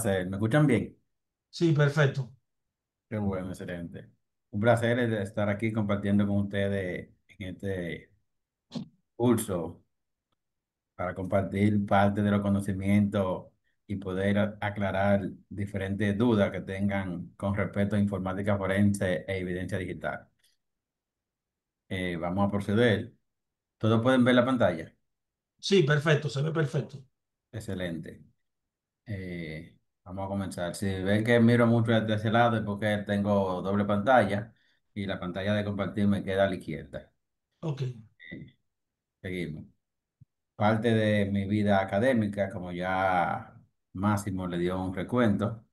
placer. ¿Me escuchan bien? Sí, perfecto. Qué bueno, excelente. Un placer estar aquí compartiendo con ustedes en este curso para compartir parte de los conocimientos y poder aclarar diferentes dudas que tengan con respecto a informática forense e evidencia digital. Vamos a proceder. ¿Todos pueden ver la pantalla? Sí, perfecto, se ve perfecto. Excelente. Vamos a comenzar. Si ven que miro mucho hacia ese lado es porque tengo doble pantalla y la pantalla de compartir me queda a la izquierda. Ok, Eh, Seguimos. Parte de mi vida académica, como ya Máximo le dio un recuento,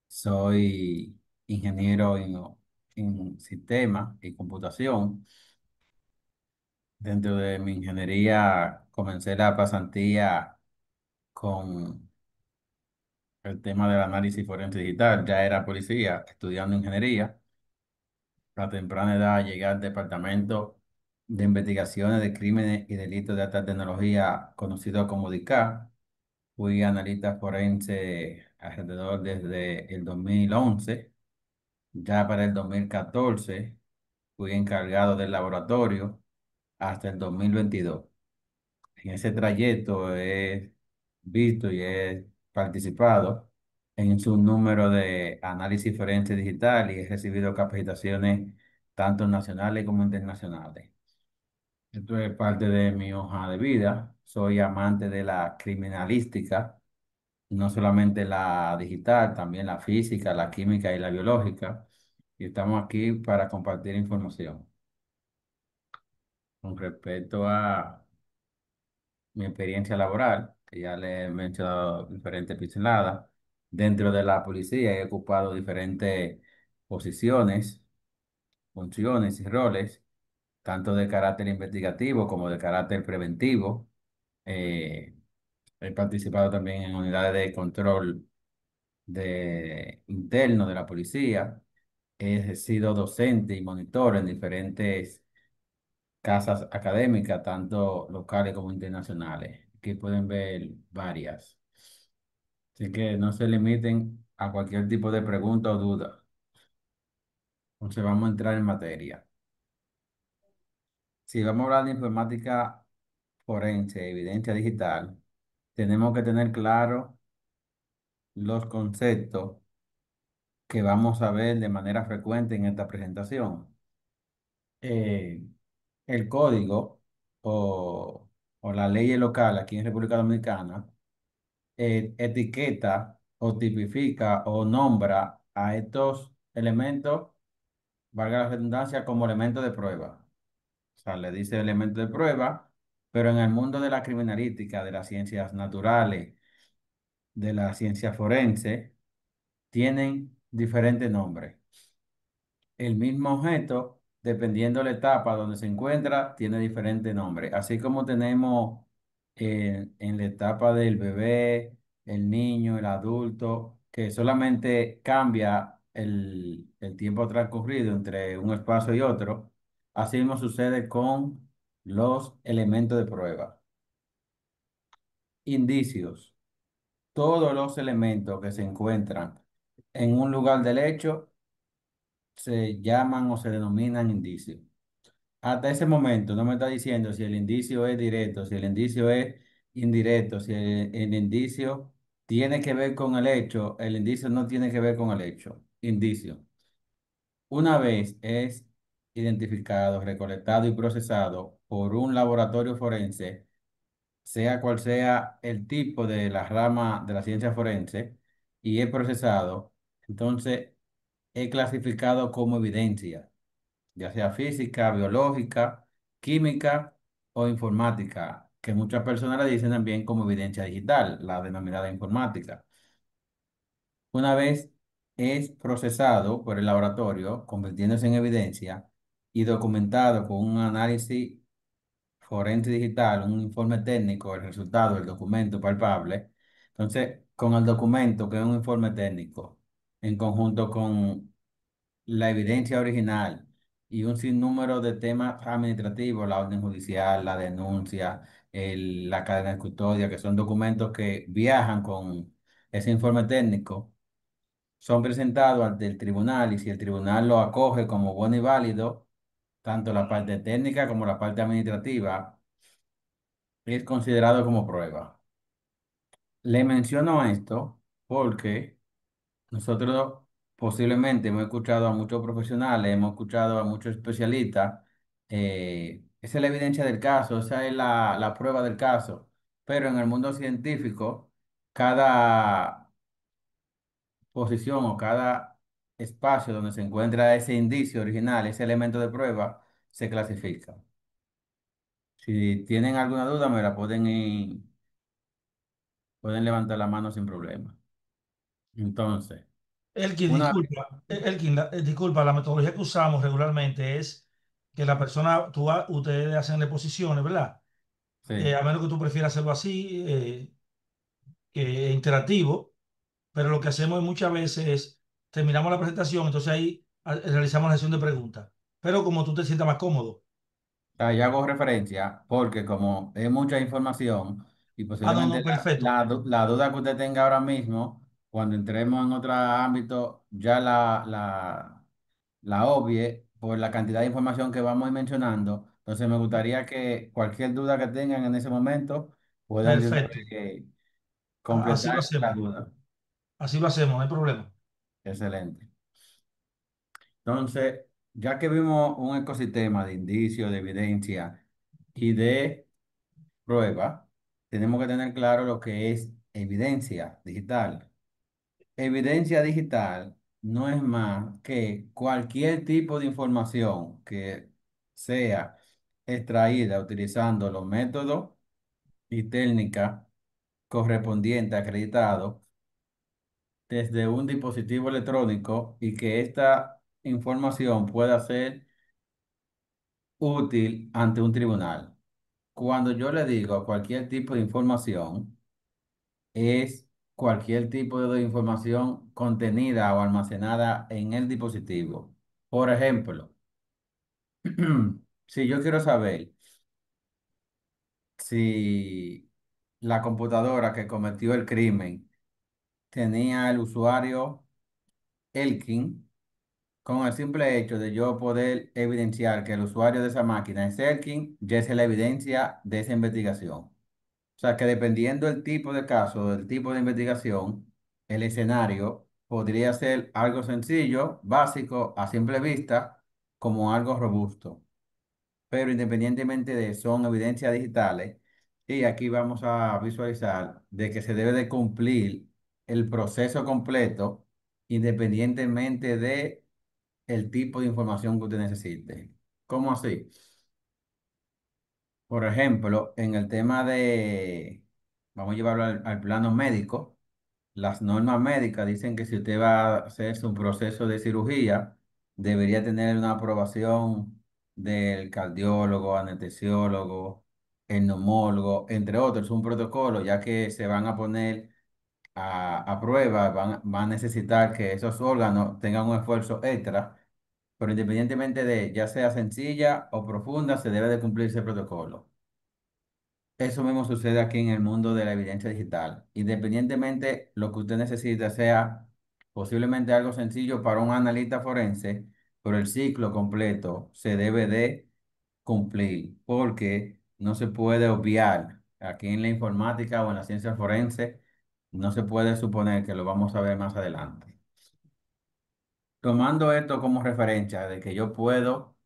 soy ingeniero en sistema y computación. Dentro de mi ingeniería comencé la pasantía con el tema del análisis forense digital. Ya era policía estudiando ingeniería. A temprana edad llegué al Departamento de Investigaciones de Crímenes y Delitos de Alta Tecnología, conocido como DICA. Fui analista forense alrededor desde el 2011. Ya para el 2014 fui encargado del laboratorio hasta el 2022. En ese trayecto he visto y he participado en su número de análisis forense digital y he recibido capacitaciones tanto nacionales como internacionales. Esto es parte de mi hoja de vida. Soy amante de la criminalística, no solamente la digital, también la física, la química y la biológica. Y estamos aquí para compartir información con respecto a mi experiencia laboral, que ya le he mencionado diferentes pinceladas. Dentro de la policía he ocupado diferentes posiciones, funciones y roles, tanto de carácter investigativo como de carácter preventivo. Eh, He participado también en unidades de control interno de la policía. He sido docente y monitor en diferentes casas académicas, tanto locales como internacionales. Aquí pueden ver varias. Así que no se limiten a cualquier tipo de pregunta o duda. Entonces vamos a entrar en materia. Si vamos a hablar de informática forense, evidencia digital, tenemos que tener claro los conceptos que vamos a ver de manera frecuente en esta presentación. Eh, el código o la ley local aquí en República Dominicana etiqueta o tipifica o nombra a estos elementos, valga la redundancia, como elementos de prueba. O sea, le dice elemento de prueba, pero en el mundo de la criminalística, de las ciencias naturales, de la ciencia forense, tienen diferentes nombres. El mismo objeto, dependiendo la etapa donde se encuentra, tiene diferente nombre. Así como tenemos en la etapa del bebé, el niño, el adulto, que solamente cambia el tiempo transcurrido entre un espacio y otro, así mismo sucede con los elementos de prueba. Indicios. Todos los elementos que se encuentran en un lugar del hecho se llaman o se denominan indicios. Hasta ese momento no me está diciendo si el indicio es directo, si el indicio es indirecto, si el indicio tiene que ver con el hecho, el indicio no tiene que ver con el hecho. Indicio. Una vez es identificado, recolectado y procesado por un laboratorio forense, sea cual sea el tipo de la rama de la ciencia forense, y es procesado, entonces es clasificado como evidencia, ya sea física, biológica, química o informática, que muchas personas le dicen también como evidencia digital, la denominada informática. Una vez es procesado por el laboratorio, convirtiéndose en evidencia y documentado con un análisis forense digital, un informe técnico, el resultado, el documento palpable. Entonces, con el documento, que es un informe técnico, en conjunto con la evidencia original y un sinnúmero de temas administrativos, la orden judicial, la denuncia, la cadena de custodia, que son documentos que viajan con ese informe técnico son presentados ante el tribunal y si el tribunal lo acoge como bueno y válido, tanto la parte técnica como la parte administrativa, es considerado como prueba. Le menciono esto porque nosotros posiblemente hemos escuchado a muchos profesionales, hemos escuchado a muchos especialistas. Esa es la evidencia del caso, esa es la prueba del caso. Pero en el mundo científico, cada posición o cada espacio donde se encuentra ese indicio original, ese elemento de prueba, se clasifica. Si tienen alguna duda, me la pueden levantar la mano sin problema. Entonces, Elkin, una disculpa, Elkin, disculpa, la metodología que usamos regularmente es que la persona, ustedes hacen deposiciones, ¿verdad? sí. A menos que tú prefieras hacerlo así, que interactivo, pero lo que hacemos muchas veces es, terminamos la presentación, entonces ahí realizamos la sesión de preguntas, pero como tú te sientas más cómodo. Sea, yo hago referencia porque como es mucha información y Ah, no, posiblemente no, perfecto, la duda que usted tenga ahora mismo, cuando entremos en otro ámbito, ya la obvie por la cantidad de información que vamos a ir mencionando. Entonces me gustaría que cualquier duda que tengan en ese momento puedan de una perfecto. vez Así lo completar la hacemos, duda. así lo hacemos, no hay problema. Excelente. Entonces, ya que vimos un ecosistema de indicios, de evidencia y de prueba, tenemos que tener claro lo que es evidencia digital. Evidencia digital no es más que cualquier tipo de información que sea extraída utilizando los métodos y técnicas correspondientes acreditados desde un dispositivo electrónico y que esta información pueda ser útil ante un tribunal. Cuando yo le digo a cualquier tipo de información, es cualquier tipo de información contenida o almacenada en el dispositivo. Por ejemplo, si yo quiero saber si la computadora que cometió el crimen tenía el usuario Elkin, con el simple hecho de yo poder evidenciar que el usuario de esa máquina es Elkin, ya es la evidencia de esa investigación. O sea que dependiendo del tipo de caso, del tipo de investigación, el escenario podría ser algo sencillo, básico, a simple vista, como algo robusto. Pero independientemente de eso, son evidencias digitales y aquí vamos a visualizar de que se debe de cumplir el proceso completo independientemente de el tipo de información que usted necesite. ¿Cómo así? Por ejemplo, en el tema de, vamos a llevarlo al plano médico, las normas médicas dicen que si usted va a hacerse un proceso de cirugía, debería tener una aprobación del cardiólogo, anestesiólogo, el neumólogo, entre otros, un protocolo, ya que se van a poner a prueba, van a necesitar que esos órganos tengan un esfuerzo extra, pero independientemente de ya sea sencilla o profunda, se debe de cumplir ese protocolo. Eso mismo sucede aquí en el mundo de la evidencia digital. Independientemente lo que usted necesite sea posiblemente algo sencillo para un analista forense, pero el ciclo completo se debe de cumplir porque no se puede obviar. Aquí en la informática o en la ciencia forense no se puede suponer que lo vamos a ver más adelante. Tomando esto como referencia de que yo puedo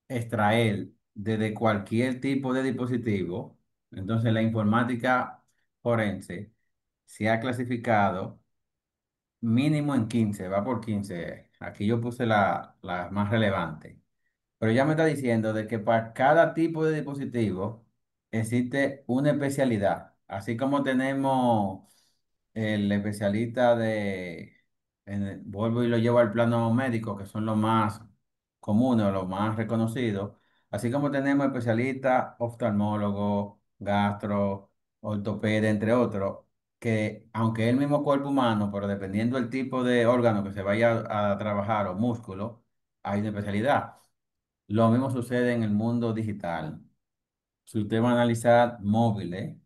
extraer desde cualquier tipo de dispositivo. Entonces, la informática forense se ha clasificado mínimo en 15, va por 15. Aquí yo puse la más relevante. Pero ya me está diciendo de que para cada tipo de dispositivo existe una especialidad. Así como tenemos el especialista vuelvo y lo llevo al plano médico, que son los más comunes o los más reconocidos. Así como tenemos especialistas, oftalmólogos, gastro, ortopedia, entre otros, que aunque es el mismo cuerpo humano, pero dependiendo del tipo de órgano que se vaya a trabajar o músculo, hay una especialidad. Lo mismo sucede en el mundo digital. Si usted va a analizar móviles,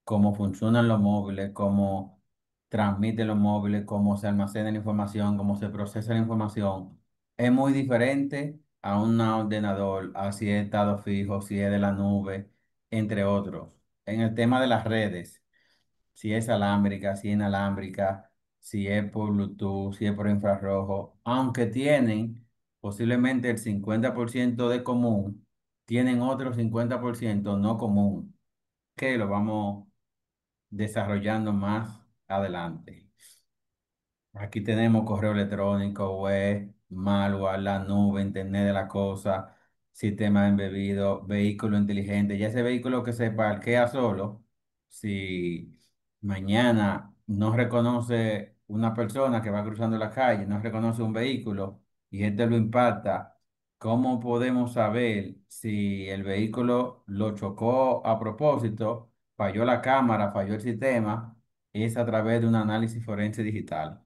cómo funcionan los móviles, cómo transmiten los móviles, cómo se almacena la información, cómo se procesa la información, es muy diferente a un ordenador, a si es estado fijo, si es de la nube, entre otros. En el tema de las redes, si es alámbrica, si es inalámbrica, si es por Bluetooth, si es por infrarrojo, aunque tienen posiblemente el 50% de común, tienen otro 50% no común, que lo vamos desarrollando más adelante. Aquí tenemos correo electrónico, web, malware, la nube, internet de la cosa, sistema embebido, vehículo inteligente. Ya ese vehículo que se parquea solo, si mañana no reconoce una persona que va cruzando la calle, no reconoce un vehículo y este lo impacta, ¿cómo podemos saber si el vehículo lo chocó a propósito, falló la cámara, falló el sistema? Es a través de un análisis forense digital.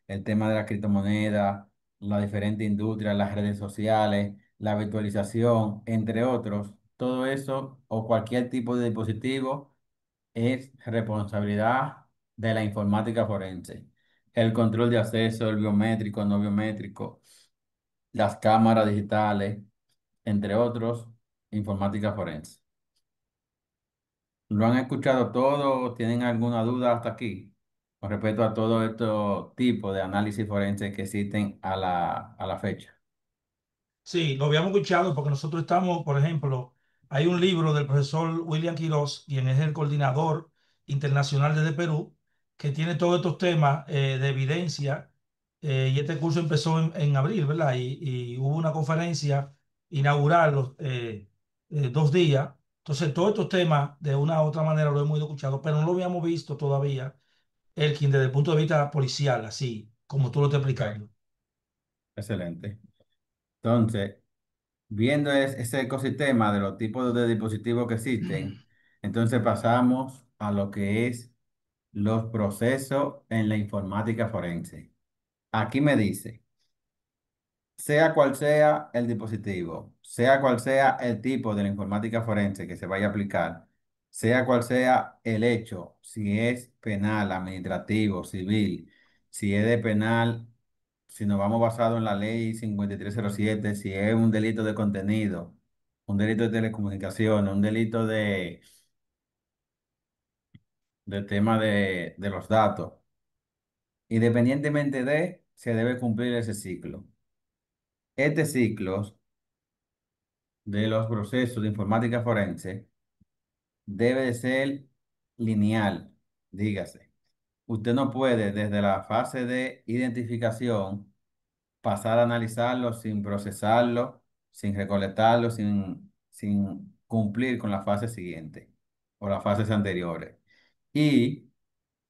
El tema de la criptomoneda, la diferente industria, las redes sociales, la virtualización, entre otros, todo eso o cualquier tipo de dispositivo es responsabilidad de la informática forense. El control de acceso, el biométrico, no biométrico, las cámaras digitales, entre otros, informática forense. ¿Lo han escuchado todo? ¿Tienen alguna duda hasta aquí? Con respecto a todo estos tipos de análisis forense que existen a la fecha. Sí, lo habíamos escuchado porque nosotros estamos, por ejemplo, hay un libro del profesor William Quiroz, quien es el coordinador internacional desde Perú, que tiene todos estos temas de evidencia, y este curso empezó en abril, ¿verdad? Y hubo una conferencia inaugural los 2 días. Entonces, todos estos temas, de una u otra manera, lo hemos ido escuchando, pero no lo habíamos visto todavía, Elkin, desde el punto de vista policial, así como tú lo estás Ok. explicando. Excelente. Entonces, viendo ese ecosistema de los tipos de dispositivos que existen, entonces pasamos a lo que es los procesos en la informática forense. Aquí me dice, sea cual sea el dispositivo, sea cual sea el tipo de la informática forense que se vaya a aplicar, sea cual sea el hecho, si es penal, administrativo, civil, si es de penal, si nos vamos basado en la ley 5307, si es un delito de contenido, un delito de telecomunicaciones, un delito de tema de los datos, independientemente de, se debe cumplir ese ciclo. Este ciclo de los procesos de informática forense debe de ser lineal, dígase. Usted no puede desde la fase de identificación pasar a analizarlo sin procesarlo, sin recolectarlo, sin cumplir con la fase siguiente o las fases anteriores. Y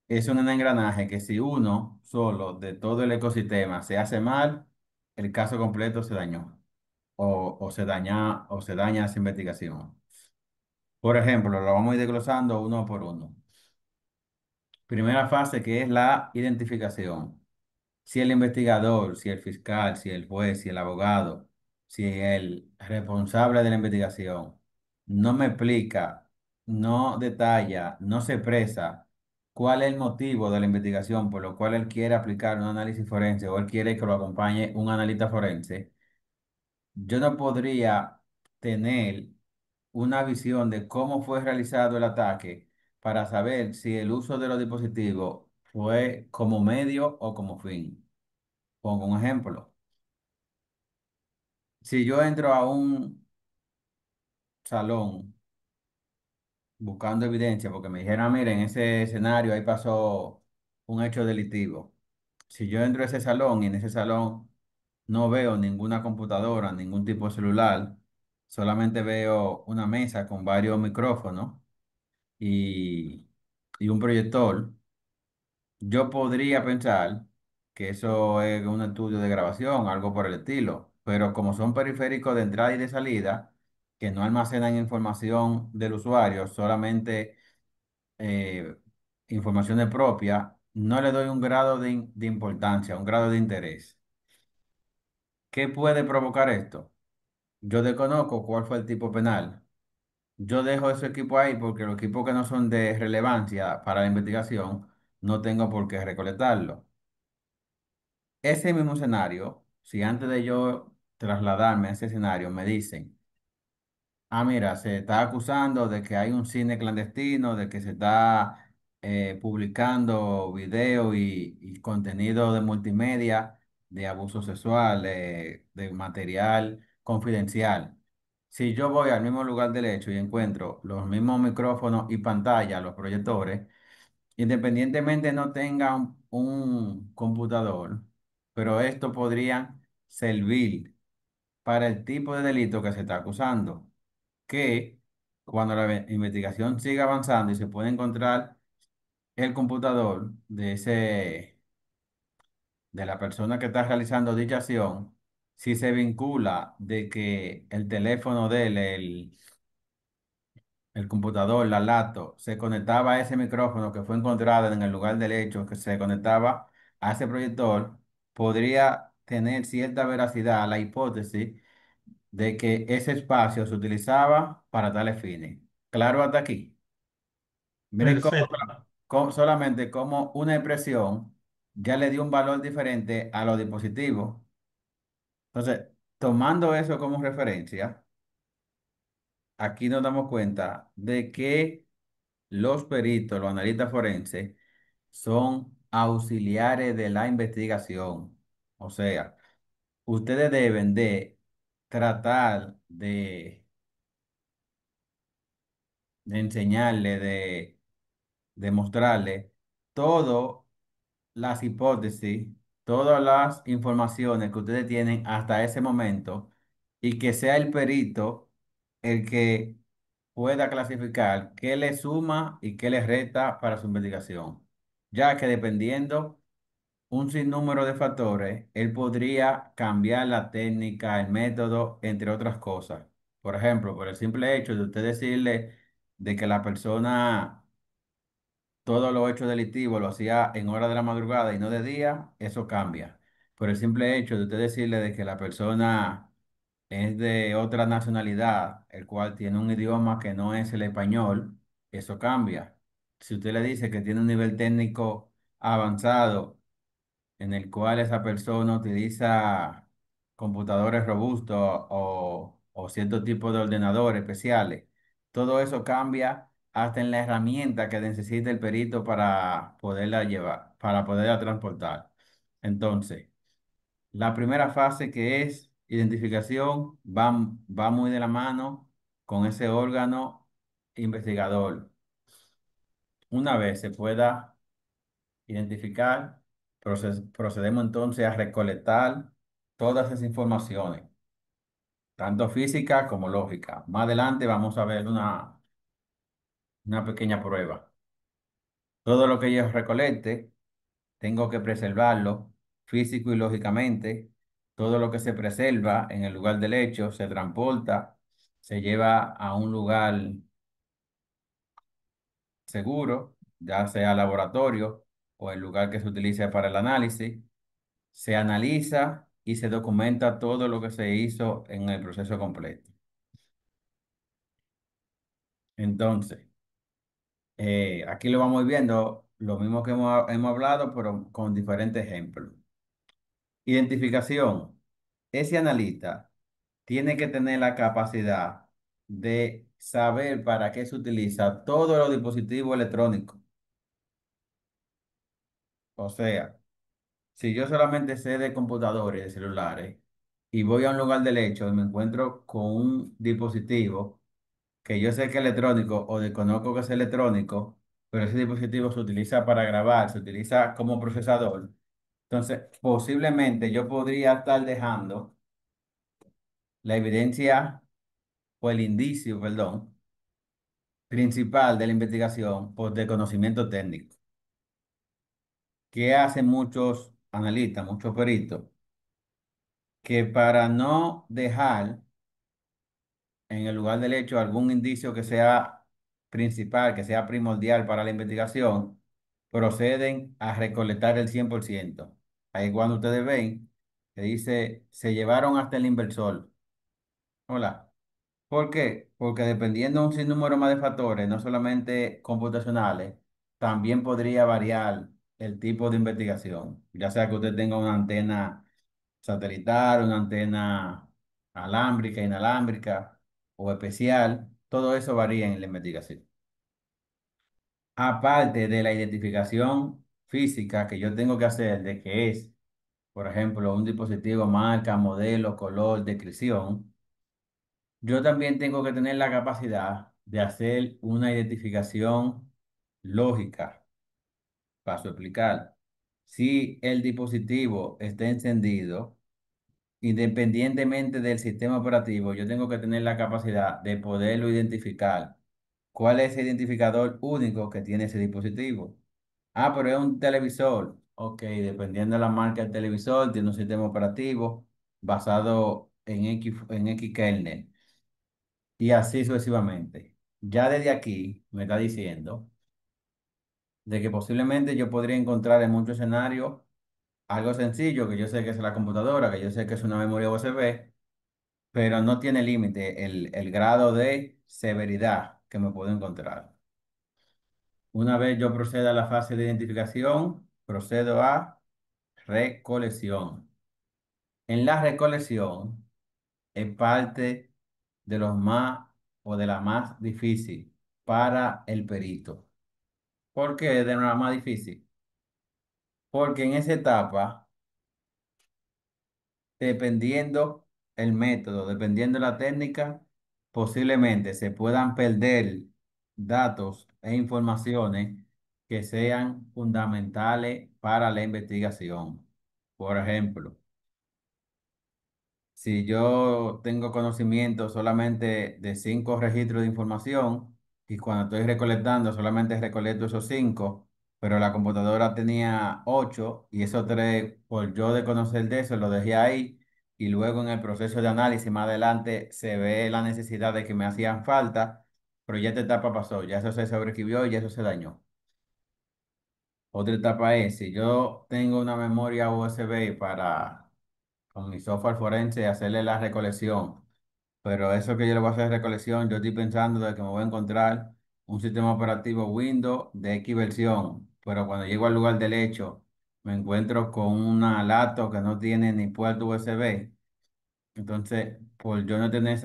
es un engranaje que si uno solo de todo el ecosistema se hace mal, el caso completo se dañó o se daña esa investigación. Por ejemplo, lo vamos a ir desglosando uno por uno. Primera fase que es la identificación. Si el investigador, si el fiscal, si el juez, si el abogado, si el responsable de la investigación no me explica, no detalla, no se expresa cuál es el motivo de la investigación por lo cual él quiere aplicar un análisis forense o él quiere que lo acompañe un analista forense, yo no podría tener una visión de cómo fue realizado el ataque para saber si el uso de los dispositivos fue como medio o como fin. Pongo un ejemplo. Si yo entro a un salón buscando evidencia porque me dijeron, miren, en ese escenario ahí pasó un hecho delictivo. Si yo entro a ese salón y en ese salón no veo ninguna computadora, ningún tipo de celular, solamente veo una mesa con varios micrófonos y, y un proyector. Yo podría pensar que eso es un estudio de grabación, algo por el estilo, pero como son periféricos de entrada y de salida, que no almacenan información del usuario, solamente eh, informaciones propias, no le doy un grado de importancia, un grado de interés. ¿Qué puede provocar esto? Yo desconozco cuál fue el tipo penal. Yo dejo ese equipo ahí porque los equipos que no son de relevancia para la investigación no tengo por qué recolectarlo. Ese mismo escenario, si antes de yo trasladarme a ese escenario me dicen, ah, mira, se está acusando de que hay un cine clandestino, de que se está publicando video y contenido de multimedia, de abuso sexual, de material confidencial. Si yo voy al mismo lugar del hecho y encuentro los mismos micrófonos y pantalla, los proyectores, independientemente no tenga un computador, pero esto podría servir para el tipo de delito que se está acusando, que cuando la investigación siga avanzando y se puede encontrar el computador de la persona que está realizando dicha acción, si se vincula de que el teléfono de él, el computador, la laptop, se conectaba a ese micrófono que fue encontrado en el lugar del hecho, que se conectaba a ese proyector, podría tener cierta veracidad a la hipótesis de que ese espacio se utilizaba para tales fines. Claro, hasta aquí. Miren Perfecto. solamente cómo una expresión ya le dio un valor diferente a los dispositivos. Entonces, tomando eso como referencia, aquí nos damos cuenta de que los peritos, los analistas forenses, son auxiliares de la investigación. O sea, ustedes deben de tratar de enseñarle, de demostrarle todas las hipótesis, todas las informaciones que ustedes tienen hasta ese momento y que sea el perito el que pueda clasificar qué le suma y qué le resta para su investigación, ya que dependiendo un sinnúmero de factores, él podría cambiar la técnica, el método, entre otras cosas. Por ejemplo, por el simple hecho de usted decirle de que la persona todo lo hecho delictivo lo hacía en hora de la madrugada y no de día, eso cambia. Por el simple hecho de usted decirle de que la persona es de otra nacionalidad, el cual tiene un idioma que no es el español, eso cambia. Si usted le dice que tiene un nivel técnico avanzado, en el cual esa persona utiliza computadores robustos o cierto tipo de ordenadores especiales. Todo eso cambia hasta en la herramienta que necesita el perito para poderla llevar, para poderla transportar. Entonces, la primera fase que es identificación va muy de la mano con ese órgano investigador. Una vez se pueda identificar, procedemos entonces a recolectar todas esas informaciones, tanto física como lógica. Más adelante vamos a ver una pequeña prueba. Todo lo que yo recolecte, tengo que preservarlo físico y lógicamente. Todo lo que se preserva en el lugar del hecho se transporta, se lleva a un lugar seguro, ya sea laboratorio o el lugar que se utilice para el análisis. Se analiza y se documenta todo lo que se hizo en el proceso completo. Entonces, aquí lo vamos viendo, lo mismo que hemos hablado, pero con diferentes ejemplos. Identificación. Ese analista tiene que tener la capacidad de saber para qué se utiliza todos los dispositivos electrónicos. O sea, si yo solamente sé de computadores y de celulares y voy a un lugar del hecho y me encuentro con un dispositivo que yo sé que es electrónico o desconozco que es electrónico, pero ese dispositivo se utiliza para grabar, se utiliza como procesador. Entonces, posiblemente yo podría estar dejando la evidencia o el indicio, perdón, principal de la investigación por desconocimiento técnico. ¿Qué hacen muchos analistas, muchos peritos? Que para no dejar en el lugar del hecho algún indicio que sea principal, que sea primordial para la investigación, proceden a recolectar el 100%. Ahí cuando ustedes ven que dice, se llevaron hasta el inversor. Hola. ¿Por qué? Porque dependiendo de un sinnúmero más de factores, no solamente computacionales, también podría variar el tipo de investigación, ya sea que usted tenga una antena satelital, una antena alámbrica, inalámbrica o especial, todo eso varía en la investigación. Aparte de la identificación física que yo tengo que hacer de que es, por ejemplo, un dispositivo, marca, modelo, color, descripción, yo también tengo que tener la capacidad de hacer una identificación lógica. Paso a explicar. Si el dispositivo está encendido, independientemente del sistema operativo, yo tengo que tener la capacidad de poderlo identificar. ¿Cuál es el identificador único que tiene ese dispositivo? Ah, pero es un televisor. Ok, dependiendo de la marca del televisor, tiene un sistema operativo basado en X kernel y así sucesivamente. Ya desde aquí me está diciendo de que posiblemente yo podría encontrar en muchos escenarios algo sencillo, que yo sé que es la computadora, que yo sé que es una memoria USB, pero no tiene límite el grado de severidad que me puedo encontrar. Una vez yo proceda a la fase de identificación, procedo a recolección. En la recolección es parte de los más o de la más difícil para el perito. ¿Por qué es de la más difícil? Porque en esa etapa, dependiendo el método, dependiendo la técnica, posiblemente se puedan perder datos e informaciones que sean fundamentales para la investigación. Por ejemplo, si yo tengo conocimiento solamente de 5 registros de información y cuando estoy recolectando solamente recolecto esos 5, pero la computadora tenía 8 y esos 3, por yo de conocer de eso, lo dejé ahí y luego en el proceso de análisis más adelante se ve la necesidad de que me hacían falta, pero ya esta etapa pasó, ya eso se sobreescribió y ya eso se dañó. Otra etapa es, si yo tengo una memoria USB para con mi software forense hacerle la recolección. Pero eso que yo le voy a hacer recolección, yo estoy pensando de que me voy a encontrar un sistema operativo Windows de X versión. Pero cuando llego al lugar del hecho, me encuentro con una laptop que no tiene ni puerto USB. Entonces, por yo no tener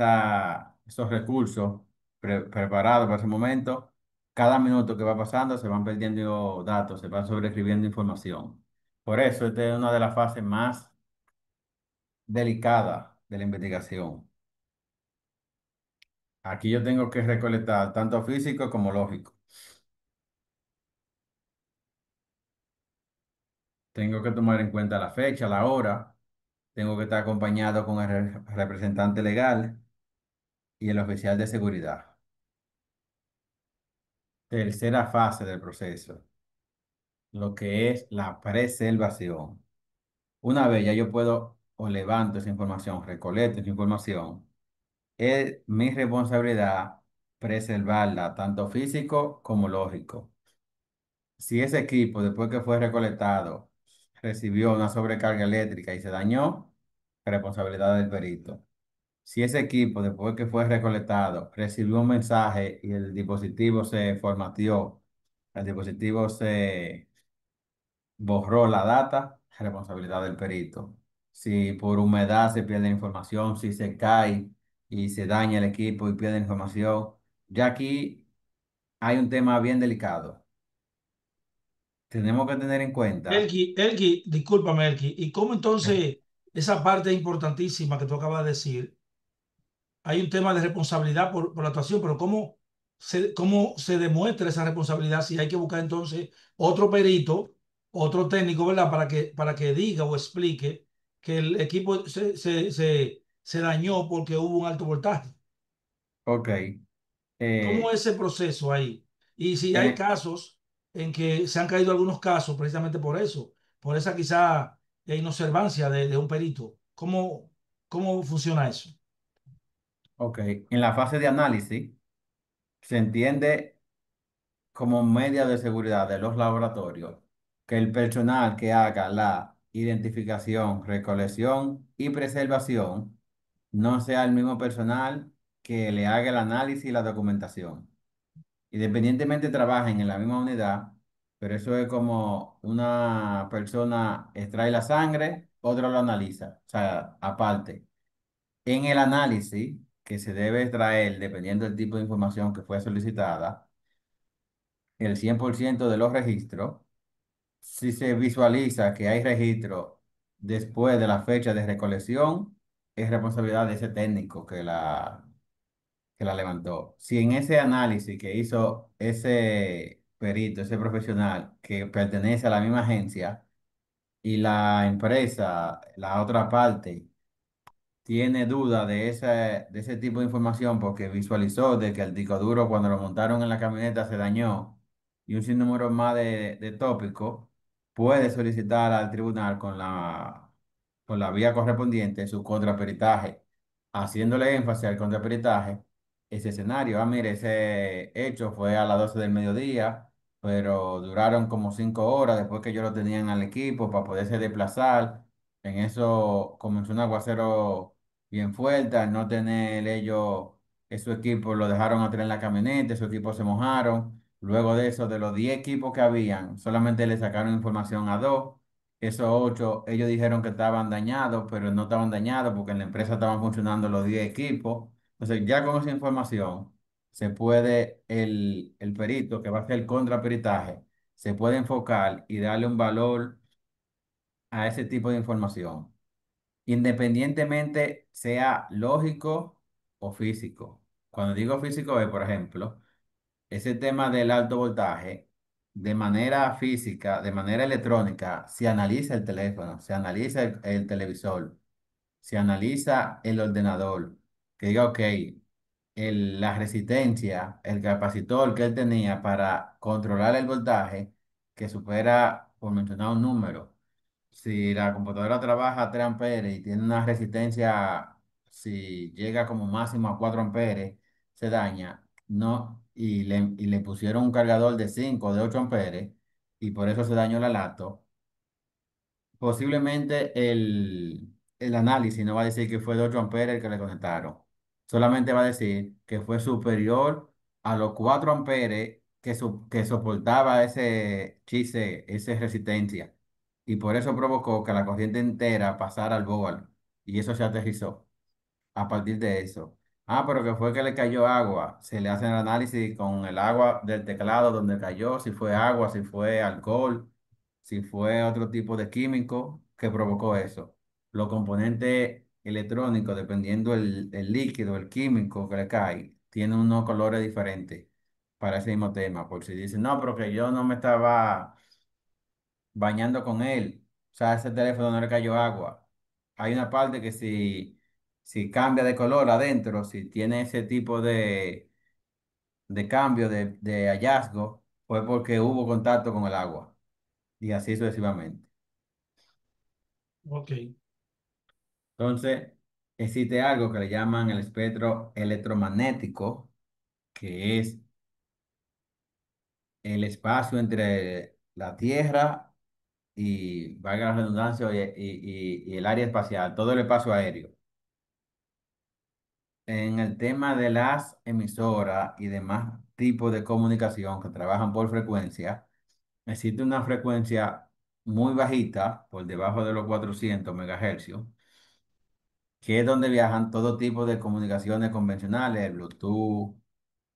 esos recursos preparados para ese momento, cada minuto que va pasando se van perdiendo datos, se va sobreescribiendo información. Por eso, esta es una de las fases más delicada de la investigación. Aquí yo tengo que recolectar tanto físico como lógico. Tengo que tomar en cuenta la fecha, la hora. Tengo que estar acompañado con el representante legal y el oficial de seguridad. Tercera fase del proceso, lo que es la preservación. Una vez ya yo puedo o levanto esa información, recolecto esa información, es mi responsabilidad preservarla, tanto físico como lógico. Si ese equipo, después que fue recolectado, recibió una sobrecarga eléctrica y se dañó, responsabilidad del perito. Si ese equipo, después que fue recolectado, recibió un mensaje y el dispositivo se formateó, el dispositivo se borró la data, responsabilidad del perito. Si por humedad se pierde información, si se cae y se daña el equipo y pierde información, ya aquí hay un tema bien delicado. Tenemos que tener en cuenta. Discúlpame, Elki, ¿y cómo entonces esa parte importantísima que tú acabas de decir? Hay un tema de responsabilidad por la actuación, pero cómo se demuestra esa responsabilidad si hay que buscar entonces otro perito, otro técnico, ¿verdad? Para que diga o explique que el equipo se dañó porque hubo un alto voltaje. Ok. ¿Cómo eh, es ese proceso ahí? Y si hay eh, casos en que se han caído algunos casos precisamente por eso, por esa quizá inobservancia de un perito. ¿Cómo funciona eso? ok. En la fase de análisis se entiende como media de seguridad de los laboratorios que el personal que haga la identificación, recolección y preservación no sea el mismo personal que le haga el análisis y la documentación. Independientemente trabajen en la misma unidad, pero eso es como una persona extrae la sangre, otro lo analiza, o sea, aparte. En el análisis que se debe extraer, dependiendo del tipo de información que fue solicitada, el 100% de los registros, si se visualiza que hay registro después de la fecha de recolección, es responsabilidad de ese técnico que la levantó. Si en ese análisis que hizo ese perito, ese profesional que pertenece a la misma agencia y la empresa, la otra parte, tiene duda de ese tipo de información porque visualizó de que el disco duro cuando lo montaron en la camioneta se dañó y un sinnúmero más de tópicos, puede solicitar al tribunal con la vía correspondiente su contraperitaje, haciéndole énfasis al contraperitaje, ese escenario. Ah, mire, ese hecho fue a las 12 del mediodía, pero duraron como 5 horas después que yo lo tenían al equipo para poderse desplazar. En eso comenzó un aguacero bien fuerte, al no tener ellos, su equipo lo dejaron atrás en la camioneta, su equipo se mojaron. Luego de eso, de los 10 equipos que habían, solamente le sacaron información a dos. Esos 8, ellos dijeron que estaban dañados, pero no estaban dañados porque en la empresa estaban funcionando los 10 equipos. Entonces, ya con esa información, se puede, el perito que va a hacer el contraperitaje, se puede enfocar y darle un valor a ese tipo de información independientemente sea lógico o físico. Cuando digo físico es, por ejemplo, ese tema del alto voltaje, de manera física, de manera electrónica, se analiza el teléfono, se analiza el televisor, se analiza el ordenador, que diga, ok, la resistencia, el capacitor que él tenía para controlar el voltaje, que supera, por mencionar un número. Si la computadora trabaja a 3 amperes y tiene una resistencia, si llega como máximo a 4 amperes, se daña, no, y le pusieron un cargador de 5 o de 8 amperes, y por eso se dañó la laptop. Posiblemente el análisis no va a decir que fue de 8 amperes el que le conectaron. Solamente va a decir que fue superior a los 4 amperes que soportaba ese chise, esa resistencia. Y por eso provocó que la corriente entera pasara al board. Y eso se aterrizó a partir de eso. Ah, pero que fue que le cayó agua. Se le hace el análisis con el agua del teclado donde cayó, si fue agua, si fue alcohol, si fue otro tipo de químico que provocó eso. Los componentes electrónicos, dependiendo el líquido, el químico que le cae, tienen unos colores diferentes para ese mismo tema. Por si dicen, no, pero que yo no me estaba bañando con él. O sea, ese teléfono no le cayó agua. Hay una parte que si cambia de color adentro, si tiene ese tipo de cambio de hallazgo, fue porque hubo contacto con el agua. Y así sucesivamente. Ok, Entonces, existe algo que le llaman el espectro electromagnético, que es el espacio entre la Tierra y, valga la redundancia, y el área espacial, todo el espacio aéreo. En el tema de las emisoras y demás tipos de comunicación que trabajan por frecuencia, existe una frecuencia muy bajita, por debajo de los 400 megahercios, que es donde viajan todo tipo de comunicaciones convencionales, el Bluetooth,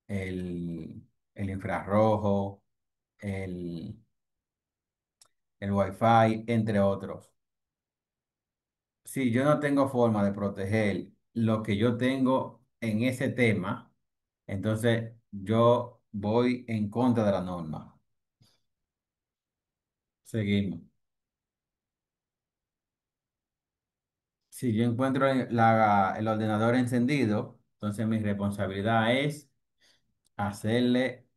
el infrarrojo, el, el Wi-Fi, entre otros. Si yo no tengo forma de proteger lo que yo tengo en ese tema, entonces yo voy en contra de la norma. Seguimos. Si yo encuentro el ordenador encendido, entonces mi responsabilidad es hacerle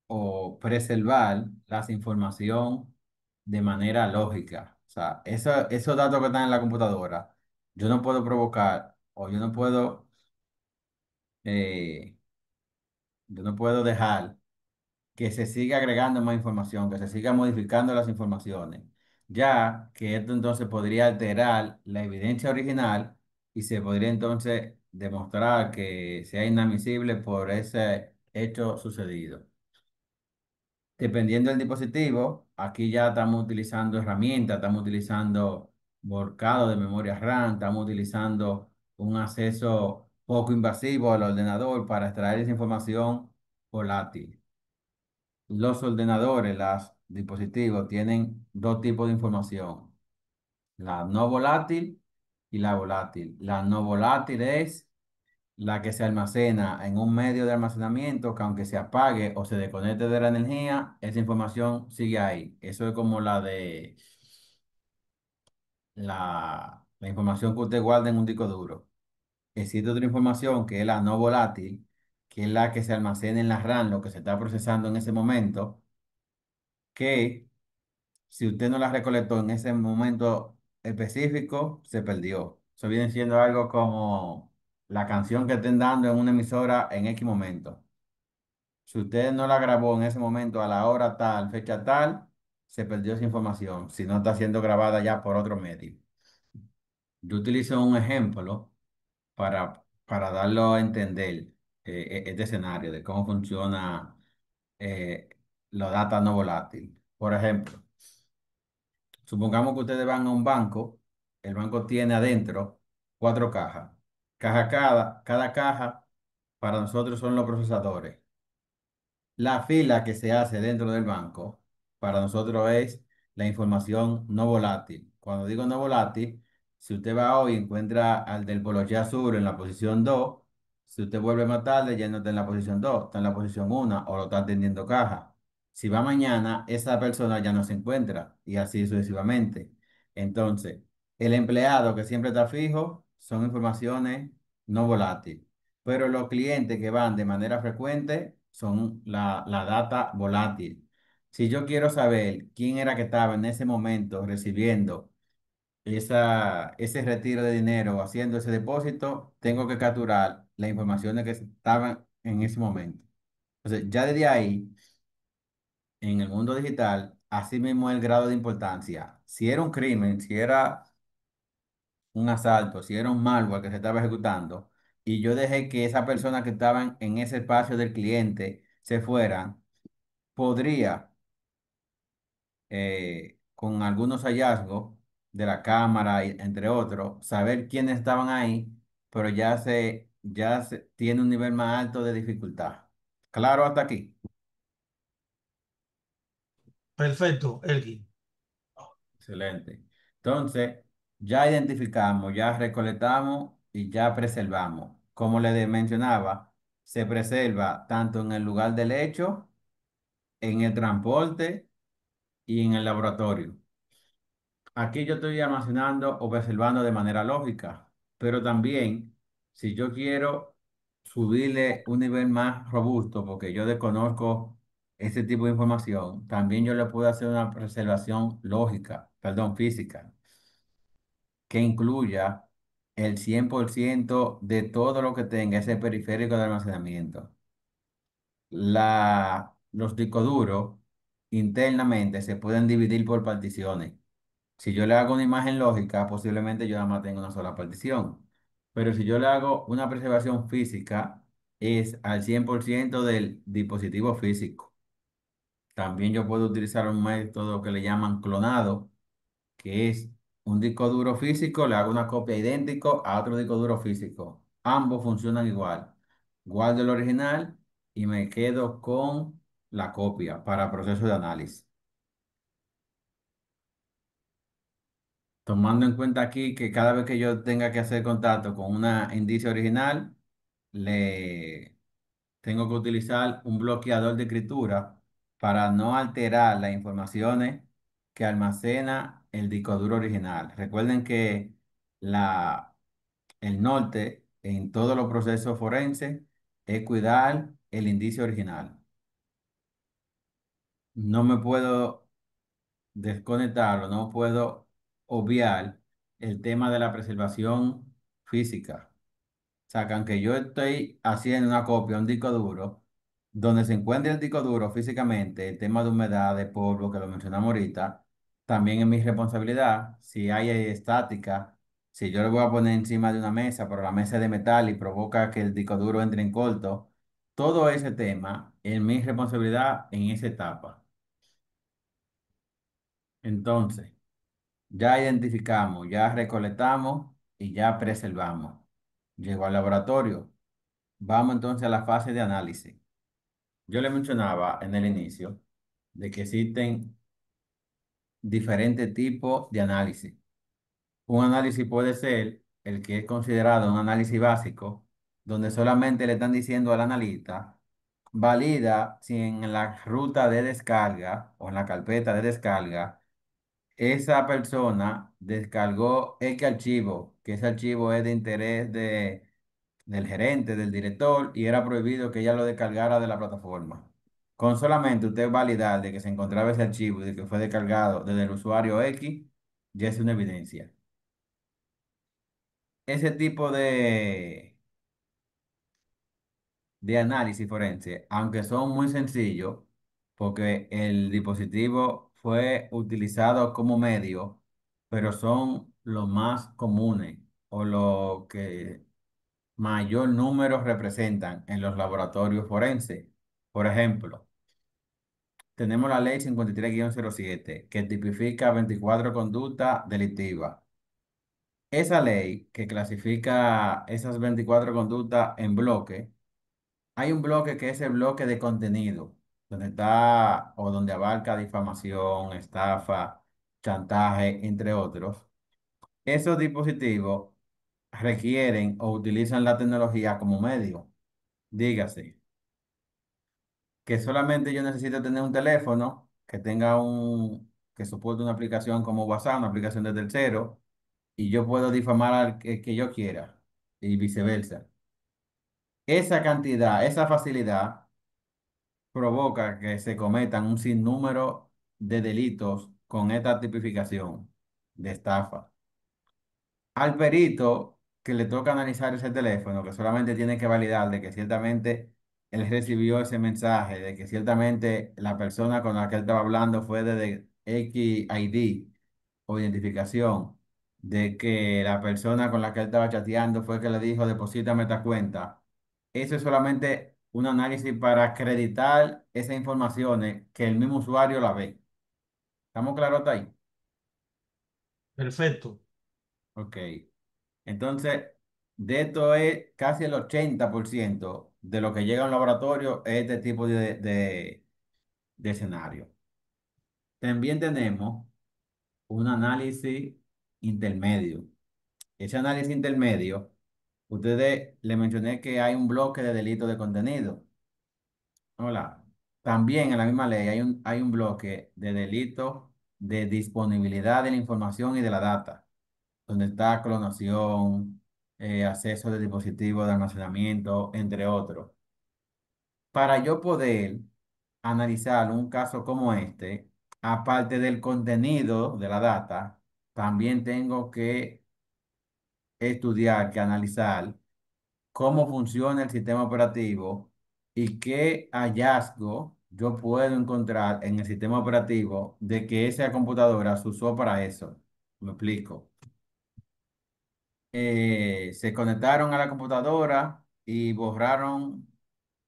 o preservar las información de manera lógica. O sea, esos datos que están en la computadora, yo no puedo provocar o eh, yo no puedo dejar que se siga agregando más información, que se siga modificando las informaciones, ya que esto entonces podría alterar la evidencia original y se podría entonces demostrar que sea inadmisible por ese hecho sucedido. Dependiendo del dispositivo, aquí ya estamos utilizando herramientas, estamos utilizando volcado de memoria RAM, estamos utilizando un acceso poco invasivo al ordenador para extraer esa información volátil. Los ordenadores, los dispositivos tienen dos tipos de información, la no volátil y la volátil. La no volátil es la que se almacena en un medio de almacenamiento que aunque se apague o se desconecte de la energía, esa información sigue ahí. Eso es como la de la información que usted guarda en un disco duro. Existe otra información que es la no volátil, que es la que se almacena en la RAM, lo que se está procesando en ese momento, que si usted no la recolectó en ese momento específico, se perdió. Eso viene siendo algo como la canción que estén dando en una emisora en X momento. Si usted no la grabó en ese momento a la hora tal, fecha tal, se perdió esa información, si no está siendo grabada ya por otro medio. Yo utilizo un ejemplo para darlo a entender este escenario de cómo funciona eh, la data no volátil. Por ejemplo, supongamos que ustedes van a un banco, el banco tiene adentro cuatro cajas. Cada caja para nosotros son los procesadores. La fila que se hace dentro del banco para nosotros es la información no volátil. Cuando digo no volátil, si usted va hoy y encuentra al del Poloché Azul en la posición 2, si usted vuelve más tarde ya no está en la posición 2, está en la posición 1 o lo está atendiendo caja. Si va mañana, esa persona ya no se encuentra y así sucesivamente. Entonces, el empleado que siempre está fijo son informaciones no volátiles, pero los clientes que van de manera frecuente son la data volátil. Si yo quiero saber quién era que estaba en ese momento recibiendo ese retiro de dinero o haciendo ese depósito, tengo que capturar las informaciones que estaban en ese momento. Entonces, ya desde ahí, en el mundo digital, así mismo el grado de importancia. Si era un crimen, si era un asalto, si era un malware que se estaba ejecutando, y yo dejé que esa persona que estaban en ese espacio del cliente se fueran, podría, con algunos hallazgos de la cámara, entre otros, saber quiénes estaban ahí, pero ya se tiene un nivel más alto de dificultad. Claro, hasta aquí. Perfecto, Elkin. Excelente. Entonces, ya identificamos, ya recolectamos y ya preservamos. Como mencionaba, se preserva tanto en el lugar del hecho, en el transporte y en el laboratorio. Aquí yo estoy almacenando o preservando de manera lógica, pero también si yo quiero subirle un nivel más robusto, porque yo desconozco ese tipo de información, también yo le puedo hacer una preservación lógica, perdón, física, que incluya el 100% de todo lo que tenga ese periférico de almacenamiento. Los discos duros internamente se pueden dividir por particiones. Si yo le hago una imagen lógica, posiblemente yo nada más tenga una sola partición. Pero si yo le hago una preservación física, es al 100% del dispositivo físico. También yo puedo utilizar un método que le llaman clonado, que es un disco duro físico, le hago una copia idéntico a otro disco duro físico. Ambos funcionan igual. Guardo el original y me quedo con la copia para proceso de análisis. Tomando en cuenta aquí que cada vez que yo tenga que hacer contacto con una indicio original, le tengo que utilizar un bloqueador de escritura para no alterar las informaciones que almacena el disco duro original. Recuerden que la, el norte en todos los procesos forenses es cuidar el indicio original. No me puedo desconectarlo, no puedo obviar el tema de la preservación física. O sea, que aunque yo estoy haciendo una copia, un disco duro, donde se encuentre el disco duro físicamente, el tema de humedad, de polvo, que lo mencionamos ahorita, también es mi responsabilidad. Si hay estática, si yo lo voy a poner encima de una mesa, pero la mesa es de metal y provoca que el disco duro entre en corto, todo ese tema es mi responsabilidad en esa etapa. Entonces, ya identificamos, ya recolectamos y ya preservamos. Llegó al laboratorio. Vamos entonces a la fase de análisis. Yo le mencionaba en el inicio de que existen diferentes tipos de análisis. Un análisis puede ser el que es considerado un análisis básico, donde solamente le están diciendo al analista, valida si en la ruta de descarga o en la carpeta de descarga, esa persona descargó X archivo, que ese archivo es de interés del gerente, del director, y era prohibido que ella lo descargara de la plataforma. Con solamente usted validar de que se encontraba ese archivo y de que fue descargado desde el usuario X, ya es una evidencia. Ese tipo de análisis forense, aunque son muy sencillos, porque el dispositivo fue utilizado como medio, pero son los más comunes o lo que mayor número representan en los laboratorios forenses. Por ejemplo, tenemos la ley 53-07 que tipifica 24 conductas delictivas. Esa ley que clasifica esas 24 conductas en bloque. Hay un bloque que es el bloque de contenido, donde está o donde abarca difamación, estafa, chantaje, entre otros. Esos dispositivos requieren o utilizan la tecnología como medio. Dígase que solamente yo necesito tener un teléfono que tenga que soporte una aplicación como WhatsApp, una aplicación de tercero, y yo puedo difamar al que yo quiera y viceversa. Esa cantidad, esa facilidad provoca que se cometan un sinnúmero de delitos con esta tipificación de estafa. Al perito que le toca analizar ese teléfono, que solamente tiene que validar de que ciertamente él recibió ese mensaje, de que ciertamente la persona con la que él estaba hablando fue de X ID o identificación, de que la persona con la que él estaba chateando fue que le dijo, deposítame esta cuenta. Eso es solamente un análisis para acreditar esas informaciones que el mismo usuario la ve. ¿Estamos claros hasta ahí? Perfecto. Ok. Entonces, de esto es casi el 80% de lo que llega a un laboratorio es este tipo de escenario. También tenemos un análisis intermedio. Ese análisis intermedio, ustedes le mencioné que hay un bloque de delito de contenido. Hola. También en la misma ley hay un bloque de delito de disponibilidad de la información y de la data, donde está clonación, acceso de dispositivos de almacenamiento, entre otros. Para yo poder analizar un caso como este, aparte del contenido de la data, también tengo que estudiar, que analizar cómo funciona el sistema operativo y qué hallazgo yo puedo encontrar en el sistema operativo de que esa computadora se usó para eso. Me explico. Se conectaron a la computadora y borraron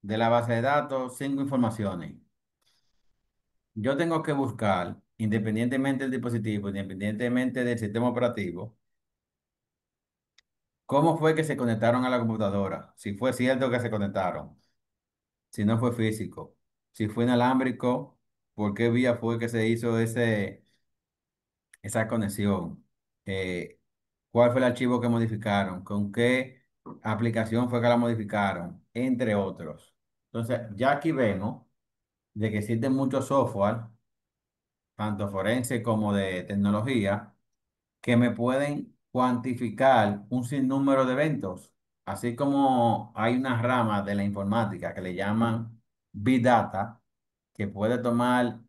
de la base de datos 5 informaciones. Yo tengo que buscar, independientemente del dispositivo, independientemente del sistema operativo, cómo fue que se conectaron a la computadora, si fue cierto que se conectaron, si no fue físico, si fue inalámbrico, por qué vía fue que se hizo esa conexión. ¿Cuál fue el archivo que modificaron? ¿Con qué aplicación fue que la modificaron? Entre otros. Entonces, ya aquí vemos de que existen muchos software, tanto forense como de tecnología, que me pueden cuantificar un sinnúmero de eventos. Así como hay una rama de la informática que le llaman Big Data, que puede tomar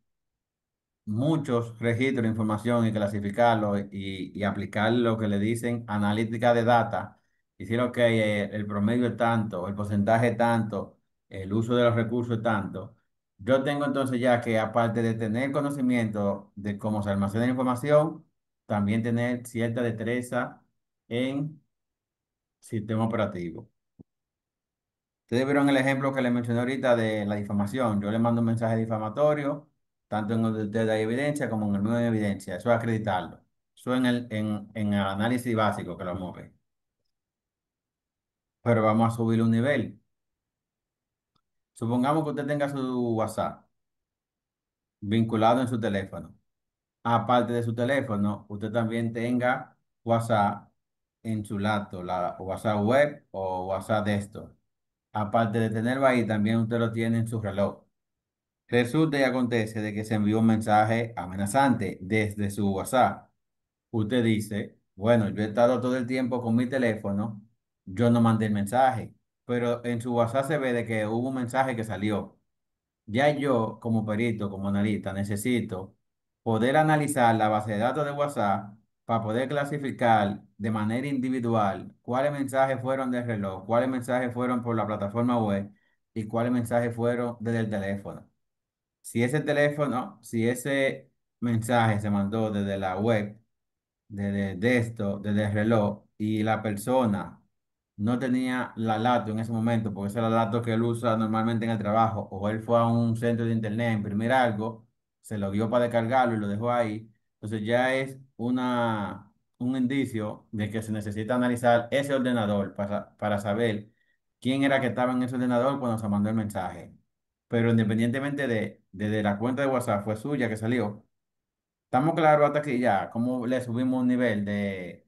muchos registros de información y clasificarlo y aplicar lo que le dicen analítica de data. Y decir, ok, el promedio es tanto, el porcentaje es tanto, el uso de los recursos es tanto. Yo tengo entonces ya que aparte de tener conocimiento de cómo se almacena la información, también tener cierta destreza en sistema operativo. Ustedes vieron el ejemplo que les mencioné ahorita de la difamación. Yo le mando un mensaje difamatorio tanto en el de usted hay evidencia como en el mío hay evidencia. Eso es acreditarlo. Eso en el análisis básico que lo mueve. Pero vamos a subir un nivel. Supongamos que usted tenga su WhatsApp vinculado en su teléfono. Aparte de su teléfono, usted también tenga WhatsApp en su laptop, la WhatsApp web o WhatsApp desktop. Aparte de tenerlo ahí, también usted lo tiene en su reloj. Resulta y acontece de que se envió un mensaje amenazante desde su WhatsApp. Usted dice, bueno, yo he estado todo el tiempo con mi teléfono, yo no mandé el mensaje, pero en su WhatsApp se ve de que hubo un mensaje que salió. Ya yo, como perito, como analista, necesito poder analizar la base de datos de WhatsApp para poder clasificar de manera individual cuáles mensajes fueron del reloj, cuáles mensajes fueron por la plataforma web y cuáles mensajes fueron desde el teléfono. Si ese mensaje se mandó desde la web, de esto, desde el reloj, y la persona no tenía la laptop en ese momento, porque esa es la laptop que él usa normalmente en el trabajo, o él fue a un centro de internet a imprimir algo, se lo dio para descargarlo y lo dejó ahí, entonces ya es un indicio de que se necesita analizar ese ordenador para saber quién era que estaba en ese ordenador cuando se mandó el mensaje. Pero independientemente de la cuenta de WhatsApp fue suya que salió. Estamos claros hasta aquí ya, cómo le subimos un nivel De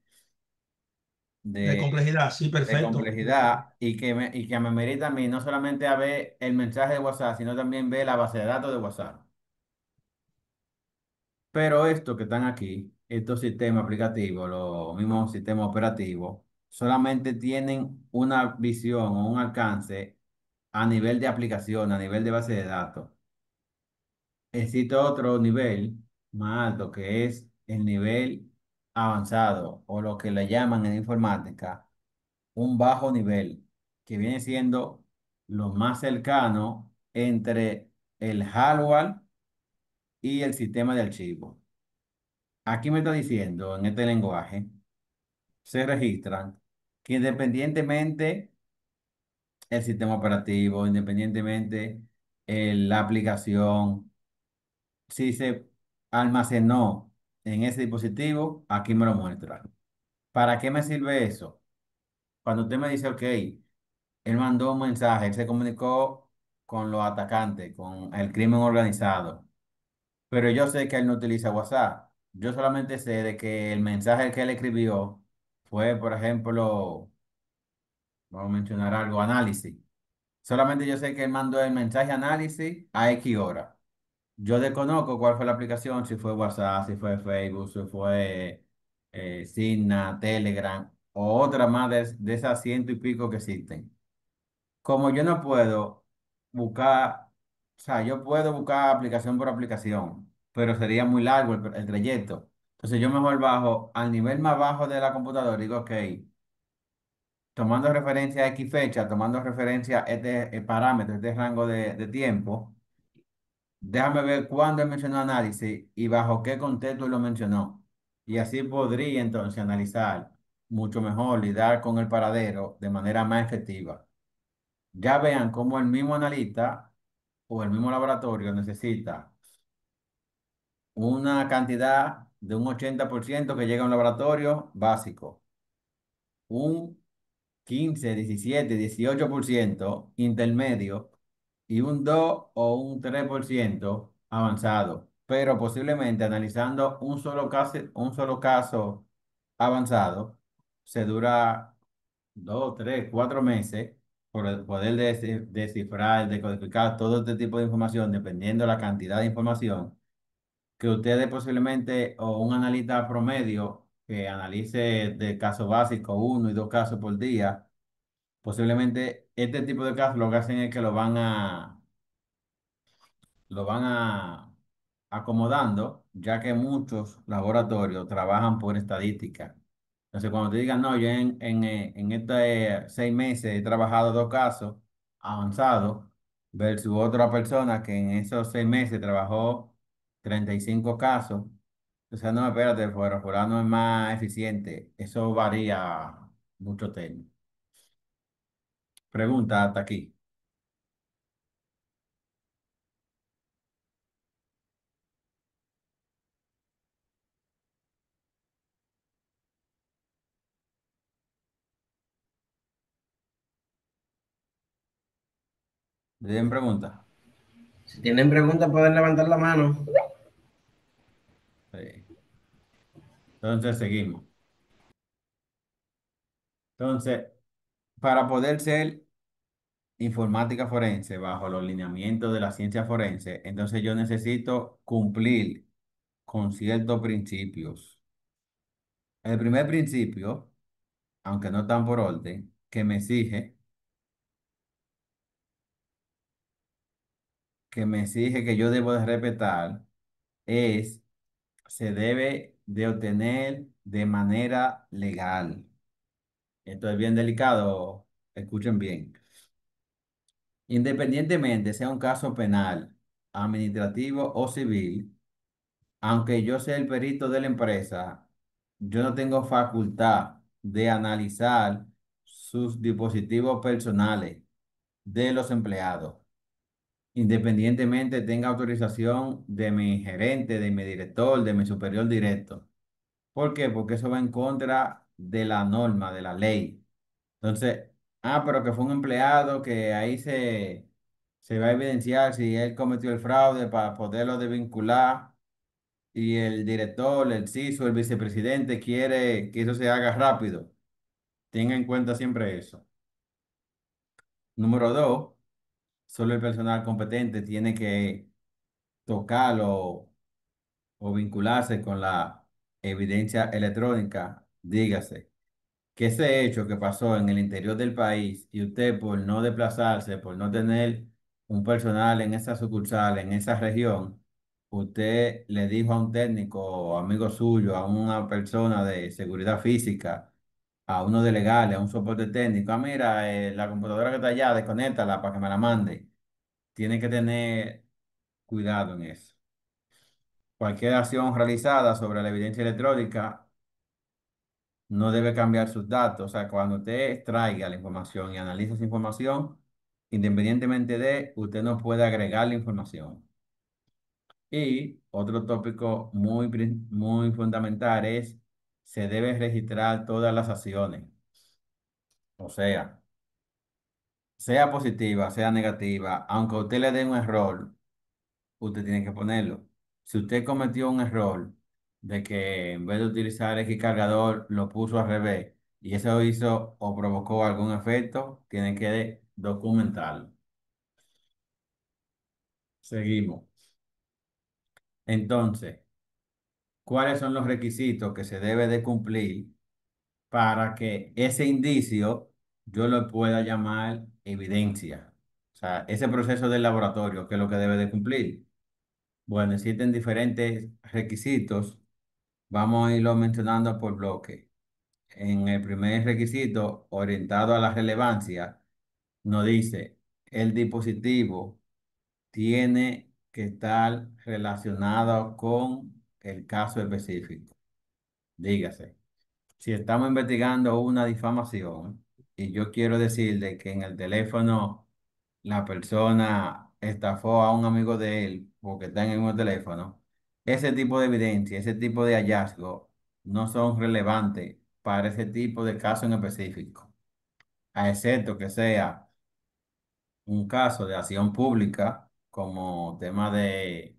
de, complejidad, sí, de perfecto. complejidad y que me merita a mí no solamente a ver el mensaje de WhatsApp, sino también ver la base de datos de WhatsApp. Pero estos que están aquí, estos sistemas aplicativos, los mismos sistemas operativos, solamente tienen una visión o un alcance a nivel de aplicación, a nivel de base de datos. Existe otro nivel más alto que es el nivel avanzado o lo que le llaman en informática un bajo nivel, que viene siendo lo más cercano entre el hardware y el sistema de archivo. Aquí me está diciendo en este lenguaje, se registran que independientemente el sistema operativo, independientemente la aplicación, si se almacenó en ese dispositivo, aquí me lo muestra. ¿Para qué me sirve eso? Cuando usted me dice, ok, él mandó un mensaje, él se comunicó con los atacantes, con el crimen organizado, pero yo sé que él no utiliza WhatsApp. Yo solamente sé de que el mensaje que él escribió fue, por ejemplo, vamos a mencionar algo, análisis. Solamente yo sé que él mandó el mensaje análisis a X hora. Yo desconozco cuál fue la aplicación, si fue WhatsApp, si fue Facebook, si fue Signa, Telegram o otra más de esas ciento y pico que existen. Como yo no puedo buscar, o sea, yo puedo buscar aplicación por aplicación, pero sería muy largo el trayecto. Entonces yo mejor bajo al nivel más bajo de la computadora y digo, ok, tomando referencia a X fecha, tomando referencia a este parámetro, este rango de tiempo. Déjame ver cuándo él mencionó análisis y bajo qué contexto él lo mencionó. Y así podría entonces analizar mucho mejor y dar con el paradero de manera más efectiva. Ya vean cómo el mismo analista o el mismo laboratorio necesita una cantidad de un 80% que llega a un laboratorio básico, un 15, 17, 18% intermedio y un 2 o un 3% avanzado. Pero posiblemente analizando un solo caso avanzado, se dura 2, 3, 4 meses por el poder descifrar, decodificar todo este tipo de información, dependiendo de la cantidad de información que ustedes posiblemente o un analista promedio que analice de caso básico 1 y 2 casos por día. Posiblemente este tipo de casos lo que hacen es que lo van a acomodando, ya que muchos laboratorios trabajan por estadística. Entonces, cuando te digan, no, yo en estos 6 meses he trabajado 2 casos avanzados, versus otra persona que en esos 6 meses trabajó 35 casos. O sea, no, espérate, pero fulano es más eficiente. Eso varía mucho tema. Pregunta hasta aquí. ¿Tienen preguntas? Si tienen preguntas, pueden levantar la mano. Sí. Entonces seguimos. Entonces, para poder ser informática forense bajo los lineamientos de la ciencia forense, entonces yo necesito cumplir con ciertos principios. El primer principio, aunque no tan por orden, que me exige que yo debo de respetar es, se debe de obtener de manera legal. Esto es bien delicado, escuchen bien. Independientemente sea un caso penal, administrativo o civil, aunque yo sea el perito de la empresa, yo no tengo facultad de analizar sus dispositivos personales de los empleados, independientemente tenga autorización de mi gerente, de mi director, de mi superior directo. ¿Por qué? Porque eso va en contra de la norma, de la ley. Entonces, pero que fue un empleado que ahí se va a evidenciar si él cometió el fraude para poderlo desvincular y el director, el CISO, el vicepresidente quiere que eso se haga rápido. Tenga en cuenta siempre eso. Número dos, solo el personal competente tiene que tocarlo o vincularse con la evidencia electrónica, dígase. Que ese hecho que pasó en el interior del país y usted por no desplazarse, por no tener un personal en esa sucursal, en esa región, usted le dijo a un técnico o amigo suyo, a una persona de seguridad física, a uno de legales, a un soporte técnico, mira, la computadora que está allá, desconéctala para que me la mande. Tiene que tener cuidado en eso. Cualquier acción realizada sobre la evidencia electrónica no debe cambiar sus datos. O sea, cuando usted extraiga la información y analice esa información, independientemente de, usted no puede agregar la información. Y otro tópico muy fundamental es, se debe registrar todas las acciones. O sea positiva, sea negativa, aunque a usted le dé un error, usted tiene que ponerlo. Si usted cometió un error de que en vez de utilizar X cargador lo puso al revés y eso hizo o provocó algún efecto, tiene que documentarlo. Seguimos. Entonces, ¿cuáles son los requisitos que se debe de cumplir para que ese indicio yo lo pueda llamar evidencia? O sea, ese proceso del laboratorio, ¿qué es lo que debe de cumplir? Bueno, existen diferentes requisitos. Vamos a irlo mencionando por bloque. En el primer requisito, orientado a la relevancia, nos dice, el dispositivo tiene que estar relacionado con el caso específico. Dígase, si estamos investigando una difamación y yo quiero decirle que en el teléfono la persona estafó a un amigo de él porque está en el mismo teléfono, ese tipo de evidencia, ese tipo de hallazgo no son relevantes para ese tipo de caso en específico, a excepto que sea un caso de acción pública como tema de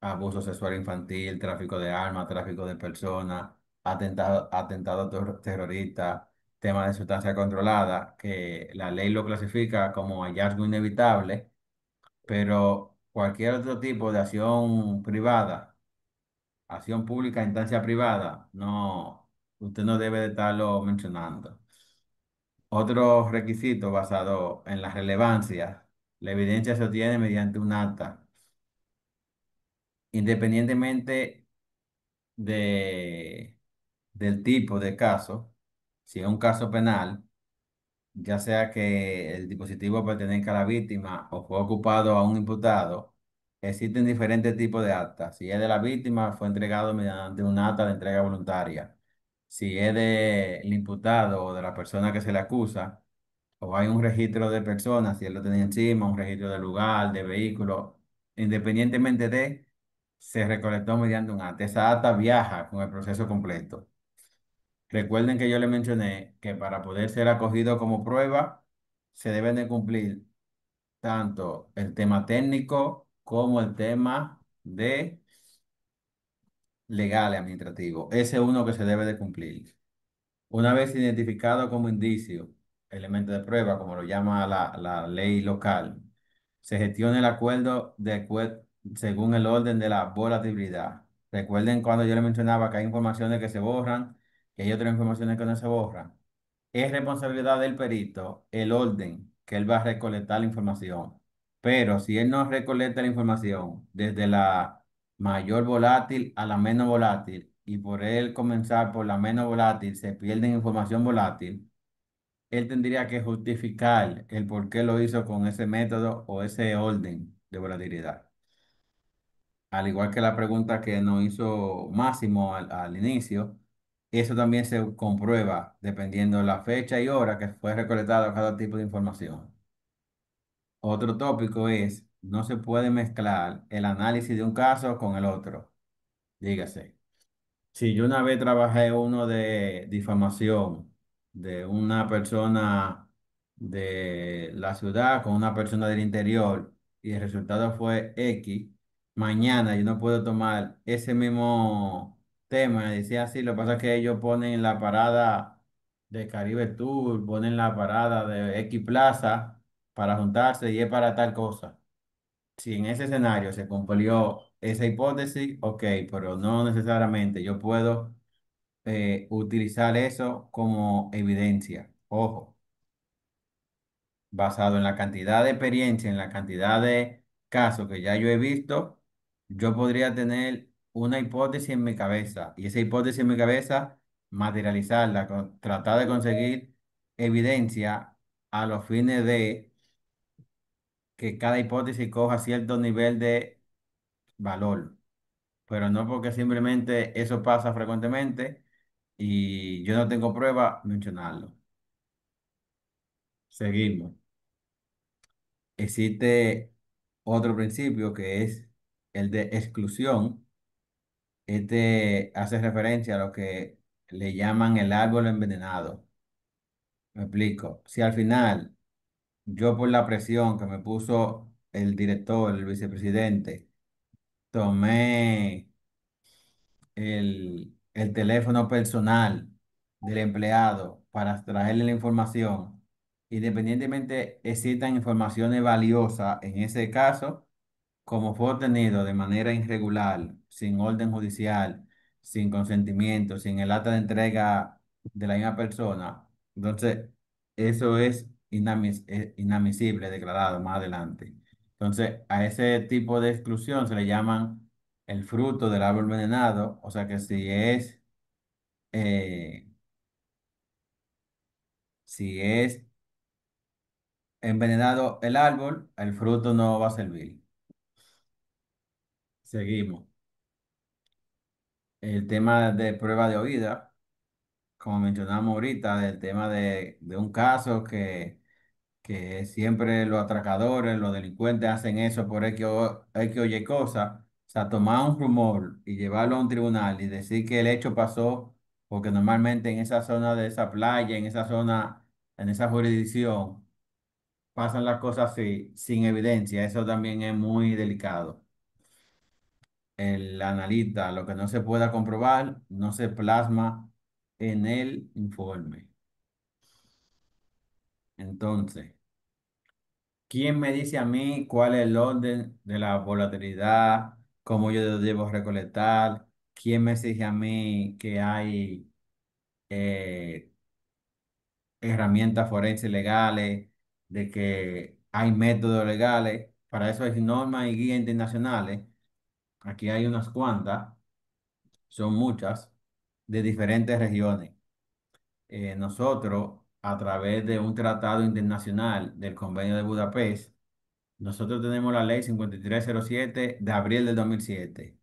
abuso sexual infantil, tráfico de armas, tráfico de personas, atentado terrorista, tema de sustancia controlada, que la ley lo clasifica como hallazgo inevitable, pero cualquier otro tipo de acción privada, acción pública, instancia privada, no, usted no debe de estarlo mencionando. Otro requisito basado en la relevancia, la evidencia se obtiene mediante un acta, independientemente de, del tipo de caso, si es un caso penal, ya sea que el dispositivo pertenezca a la víctima o fue ocupado a un imputado, existen diferentes tipos de actas. Si es de la víctima, fue entregado mediante un acta de entrega voluntaria. Si es del imputado o de la persona que se le acusa, o hay un registro de personas, si él lo tenía encima, un registro de lugar, de vehículo, independientemente de, se recolectó mediante un acta. Esa acta viaja con el proceso completo. Recuerden que yo le mencioné que para poder ser acogido como prueba se deben de cumplir tanto el tema técnico como el tema de legal y administrativo. Ese es uno que se debe de cumplir. Una vez identificado como indicio, elemento de prueba, como lo llama la ley local, se gestiona el acuerdo según el orden de la volatilidad. Recuerden cuando yo les mencionaba que hay informaciones que se borran, que hay otras informaciones que no se borran. Es responsabilidad del perito el orden que él va a recolectar la información. Pero si él no recolecta la información desde la mayor volátil a la menos volátil, y por él comenzar por la menos volátil se pierde información volátil, él tendría que justificar el por qué lo hizo con ese método o ese orden de volatilidad. Al igual que la pregunta que nos hizo Máximo al inicio, eso también se comprueba dependiendo de la fecha y hora que fue recolectado cada tipo de información. Otro tópico es, no se puede mezclar el análisis de un caso con el otro. Dígase. Si yo una vez trabajé uno de difamación de una persona de la ciudad con una persona del interior y el resultado fue X, mañana yo no puedo tomar ese mismo tema y decir así, lo que pasa es que ellos ponen la parada de Caribe Tour, ponen la parada de X Plaza para juntarse y es para tal cosa. Si en ese escenario se cumplió esa hipótesis, ok, pero no necesariamente yo puedo utilizar eso como evidencia. Ojo, basado en la cantidad de experiencia, en la cantidad de casos que ya yo he visto, yo podría tener una hipótesis en mi cabeza y esa hipótesis en mi cabeza materializarla, tratar de conseguir evidencia a los fines de que cada hipótesis coja cierto nivel de valor, pero no porque simplemente eso pasa frecuentemente y yo no tengo prueba, mencionarlo. Seguimos. Existe otro principio que es el de exclusión. Este hace referencia a lo que le llaman el árbol envenenado. Me explico. Si al final yo por la presión que me puso el director, el vicepresidente, tomé el teléfono personal del empleado para extraerle la información, independientemente existan informaciones valiosas en ese caso, como fue obtenido de manera irregular, sin orden judicial, sin consentimiento, sin el acta de entrega de la misma persona, entonces eso es inadmisible, declarado más adelante. Entonces, a ese tipo de exclusión se le llaman el fruto del árbol envenenado, o sea que eh, si es envenenado el árbol, el fruto no va a servir. Seguimos. El tema de prueba de oída, como mencionamos ahorita, del tema de un caso que siempre los atracadores, los delincuentes hacen eso por X o Y cosa. O sea, tomar un rumor y llevarlo a un tribunal y decir que el hecho pasó, porque normalmente en esa zona de esa playa, en esa zona, en esa jurisdicción, pasan las cosas así, sin evidencia. Eso también es muy delicado. El analista, lo que no se pueda comprobar, no se plasma en el informe. Entonces, ¿quién me dice a mí cuál es el orden de la volatilidad? ¿Cómo yo lo debo recolectar? ¿Quién me exige a mí que hay eh, herramientas forenses legales, de que hay métodos legales? Para eso hay normas y guías internacionales. Aquí hay unas cuantas, son muchas, de diferentes regiones. Nosotros, a través de un tratado internacional del Convenio de Budapest, nosotros tenemos la ley 5307 de abril del 2007.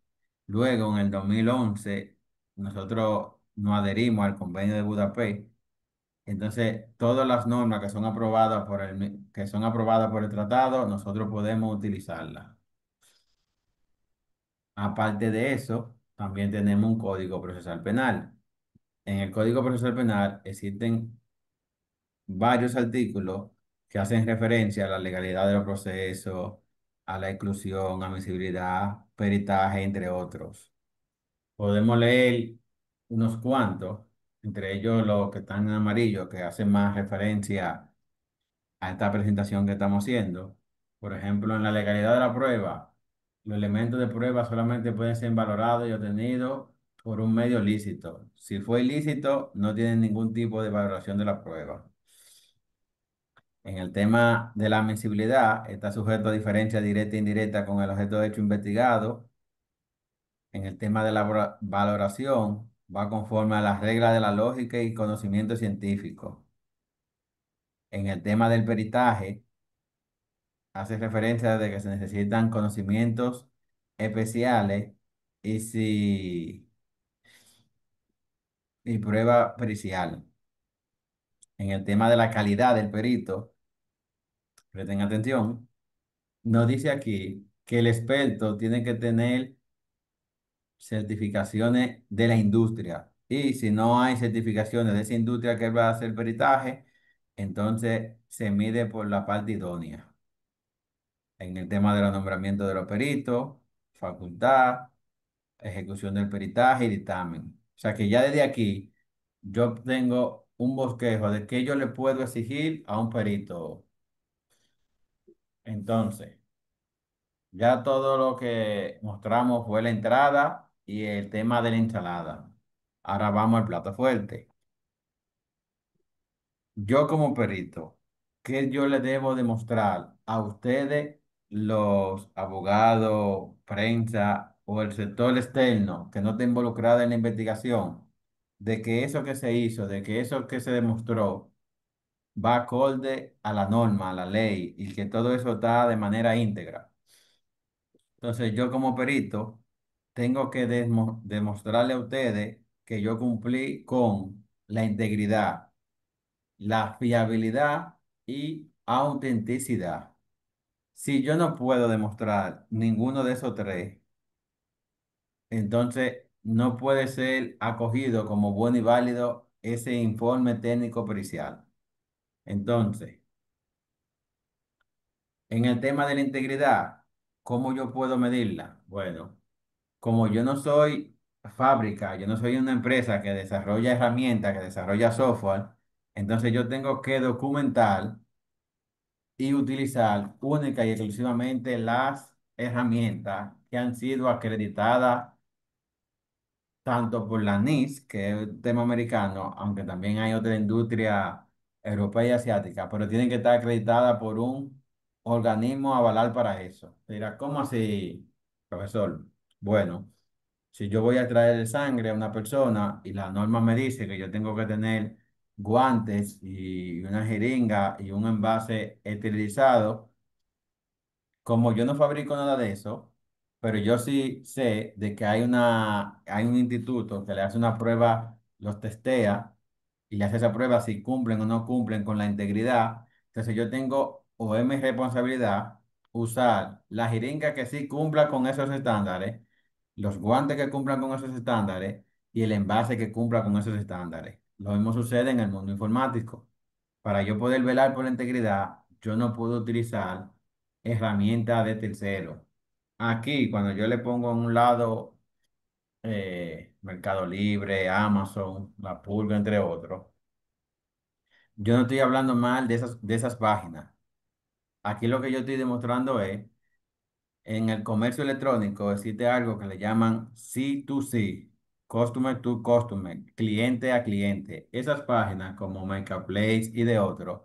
Luego, en el 2011 nosotros nos adherimos al Convenio de Budapest. Entonces, todas las normas que son aprobadas que son aprobadas por el tratado, nosotros podemos utilizarlas. Aparte de eso, también tenemos un Código Procesal Penal. En el Código Procesal Penal existen varios artículos que hacen referencia a la legalidad de los procesos, a la exclusión, admisibilidad, peritaje, entre otros. Podemos leer unos cuantos, entre ellos los que están en amarillo, que hacen más referencia a esta presentación que estamos haciendo. Por ejemplo, en la legalidad de la prueba, los elementos de prueba solamente pueden ser valorados y obtenidos por un medio lícito. Si fue ilícito, no tienen ningún tipo de valoración de la prueba. En el tema de la admisibilidad, está sujeto a diferencia directa e indirecta con el objeto de hecho investigado. En el tema de la valoración, va conforme a las reglas de la lógica y conocimiento científico. En el tema del peritaje, hace referencia de que se necesitan conocimientos especiales y, y prueba pericial. En el tema de la calidad del perito, presten atención, nos dice aquí que el experto tiene que tener certificaciones de la industria. Y si no hay certificaciones de esa industria que va a hacer peritaje, entonces se mide por la parte idónea. En el tema de los nombramientos de los peritos, facultad, ejecución del peritaje y dictamen. O sea que ya desde aquí yo tengo un bosquejo de qué yo le puedo exigir a un perito. Entonces, ya todo lo que mostramos fue la entrada y el tema de la ensalada. Ahora vamos al plato fuerte. Yo como perito, ¿qué yo le debo demostrar a ustedes, los abogados, prensa o el sector externo que no esté involucrado en la investigación, de que eso que se hizo, de que eso que se demostró va acorde a la norma, a la ley y que todo eso está de manera íntegra? Entonces yo como perito tengo que demostrarle a ustedes que yo cumplí con la integridad, la fiabilidad y autenticidad. Si yo no puedo demostrar ninguno de esos tres, entonces no puede ser acogido como bueno y válido ese informe técnico pericial. Entonces, en el tema de la integridad, ¿cómo yo puedo medirla? Bueno, como yo no soy fábrica, yo no soy una empresa que desarrolla herramientas, que desarrolla software, entonces yo tengo que documentar y utilizar única y exclusivamente las herramientas que han sido acreditadas tanto por la NIS, que es un tema americano, aunque también hay otra industria europea y asiática, pero tienen que estar acreditadas por un organismo avalar para eso. Dirá, ¿cómo así, profesor? Bueno, si yo voy a traer sangre a una persona y la norma me dice que yo tengo que tener guantes y una jeringa y un envase esterilizado, como yo no fabrico nada de eso, pero yo sí sé de que hay un instituto que le hace una prueba, los testea y le hace esa prueba si cumplen o no cumplen con la integridad. Entonces yo tengo o es mi responsabilidad usar la jeringa que sí cumpla con esos estándares, los guantes que cumplan con esos estándares y el envase que cumpla con esos estándares. Lo mismo sucede en el mundo informático. Para yo poder velar por la integridad, yo no puedo utilizar herramientas de tercero. Aquí, cuando yo le pongo en un lado Mercado Libre, Amazon, La Pulga, entre otros, yo no estoy hablando mal de esas páginas. Aquí lo que yo estoy demostrando es en el comercio electrónico existe algo que le llaman C2C, Customer to Customer, cliente a cliente. Esas páginas como Marketplace y de otros,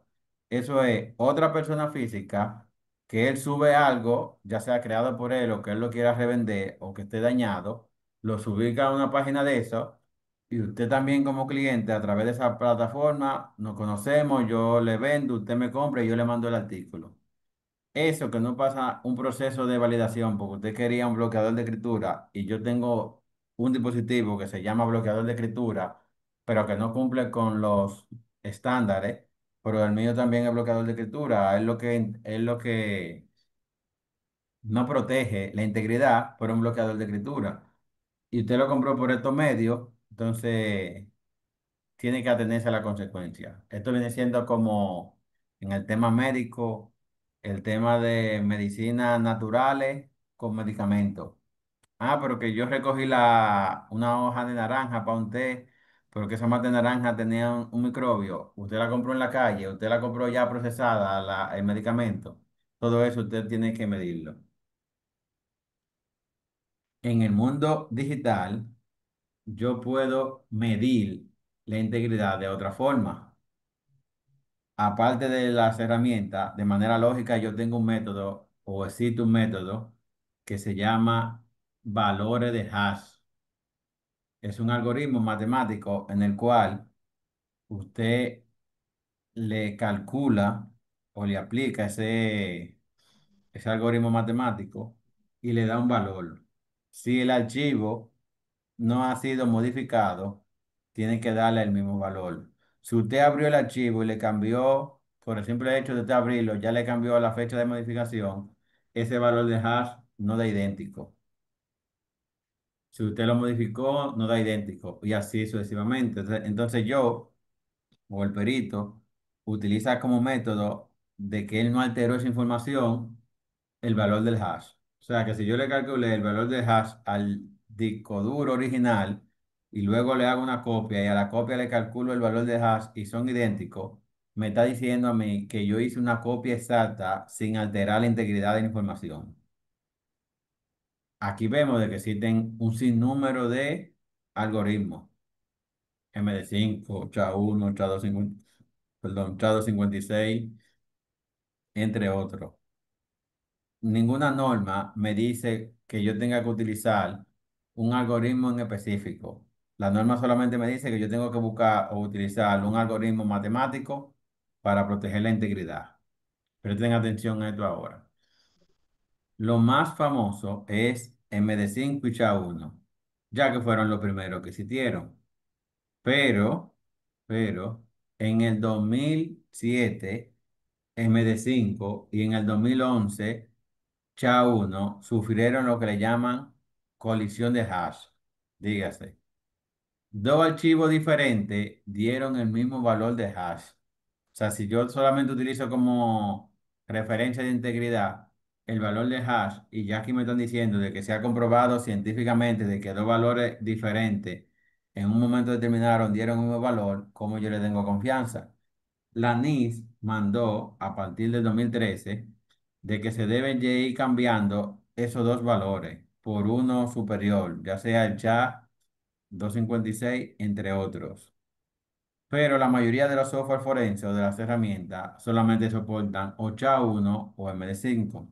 eso es otra persona física que él sube algo, ya sea creado por él o que él lo quiera revender o que esté dañado, lo ubica a una página de eso y usted también como cliente a través de esa plataforma nos conocemos, yo le vendo, usted me compra y yo le mando el artículo. Eso que no pasa un proceso de validación, porque usted quería un bloqueador de escritura y yo tengo un dispositivo que se llama bloqueador de escritura, pero que no cumple con los estándares, pero el mío también es bloqueador de escritura, es lo que no protege la integridad por un bloqueador de escritura. Y usted lo compró por estos medios, entonces tiene que atenerse a la consecuencia. Esto viene siendo como en el tema médico, el tema de medicinas naturales con medicamentos. Ah, pero que yo recogí una hoja de naranja para un té, pero que esa mata de naranja tenía un microbio. Usted la compró en la calle, usted la compró ya procesada, el medicamento. Todo eso usted tiene que medirlo. En el mundo digital, yo puedo medir la integridad de otra forma. Aparte de las herramientas, de manera lógica, yo tengo un método, o existe un método, que se llama valores de hash. Es un algoritmo matemático en el cual usted le calcula o le aplica ese algoritmo matemático y le da un valor. Si el archivo no ha sido modificado, tiene que darle el mismo valor. Si usted abrió el archivo y le cambió, por el simple hecho de usted abrirlo, ya le cambió la fecha de modificación, ese valor de hash no da idéntico. Si usted lo modificó, no da idéntico. Y así sucesivamente. Entonces yo, o el perito, utiliza como método de que él no alteró esa información el valor del hash. O sea que si yo le calculé el valor del hash al disco duro original y luego le hago una copia y a la copia le calculo el valor del hash y son idénticos, me está diciendo a mí que yo hice una copia exacta sin alterar la integridad de la información. Aquí vemos de que existen un sinnúmero de algoritmos. MD5, SHA-1, SHA-250, perdón, SHA-256, entre otros. Ninguna norma me dice que yo tenga que utilizar un algoritmo en específico. La norma solamente me dice que yo tengo que buscar o utilizar un algoritmo matemático para proteger la integridad. Presten atención a esto ahora. Lo más famoso es MD5 y SHA-1, ya que fueron los primeros que existieron. Pero, pero, en el 2007 MD5 y en el 2011 SHA-1 sufrieron lo que le llaman colisión de hash. Dígase, dos archivos diferentes dieron el mismo valor de hash. O sea, si yo solamente utilizo como referencia de integridad el valor de hash, y ya aquí me están diciendo de que se ha comprobado científicamente de que dos valores diferentes en un momento determinado dieron el mismo valor, ¿cómo yo le tengo confianza? La NIS mandó a partir del 2013 de que se deben de ir cambiando esos dos valores por uno superior, ya sea el SHA-256, entre otros. Pero la mayoría de los software forenses o de las herramientas solamente soportan o SHA-1 o MD5.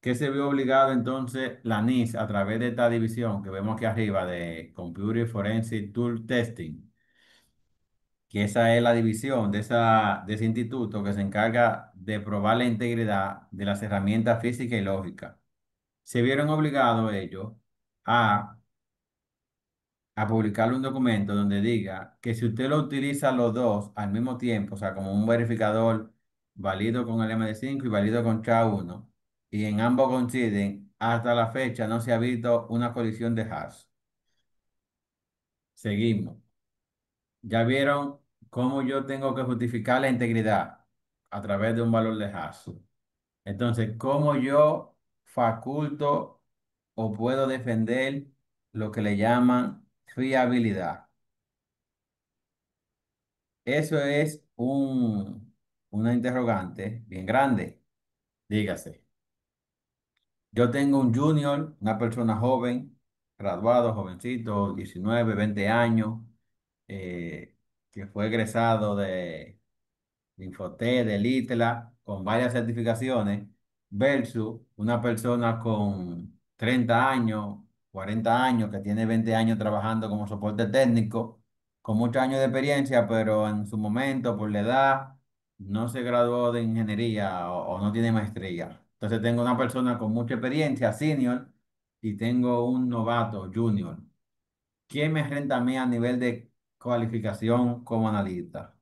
¿Qué se vio obligado entonces la NIS a través de esta división que vemos aquí arriba de Computer Forensic Tool Testing? Que esa es la división de ese instituto que se encarga de probar la integridad de las herramientas físicas y lógicas. Se vieron obligados ellos a, a publicar un documento donde diga que si usted lo utiliza los dos al mismo tiempo, o sea, como un verificador válido con el MD5 y válido con SHA-1, y en ambos coinciden, hasta la fecha no se ha visto una colisión de hash. Seguimos. Ya vieron cómo yo tengo que justificar la integridad a través de un valor de hash. Entonces, cómo yo faculto o puedo defender lo que le llaman fiabilidad. Eso es una interrogante bien grande. Dígase, yo tengo un junior, una persona joven, graduado, jovencito, 19, 20 años, eh, que fue egresado de Infotec, de Litla, con varias certificaciones, versus una persona con 30 años, 40 años, que tiene 20 años trabajando como soporte técnico, con muchos años de experiencia, pero en su momento, por la edad, no se graduó de ingeniería o no tiene maestría. Entonces tengo una persona con mucha experiencia, senior, y tengo un novato, junior. ¿Quién me renta a mí a nivel de cualificación como analista?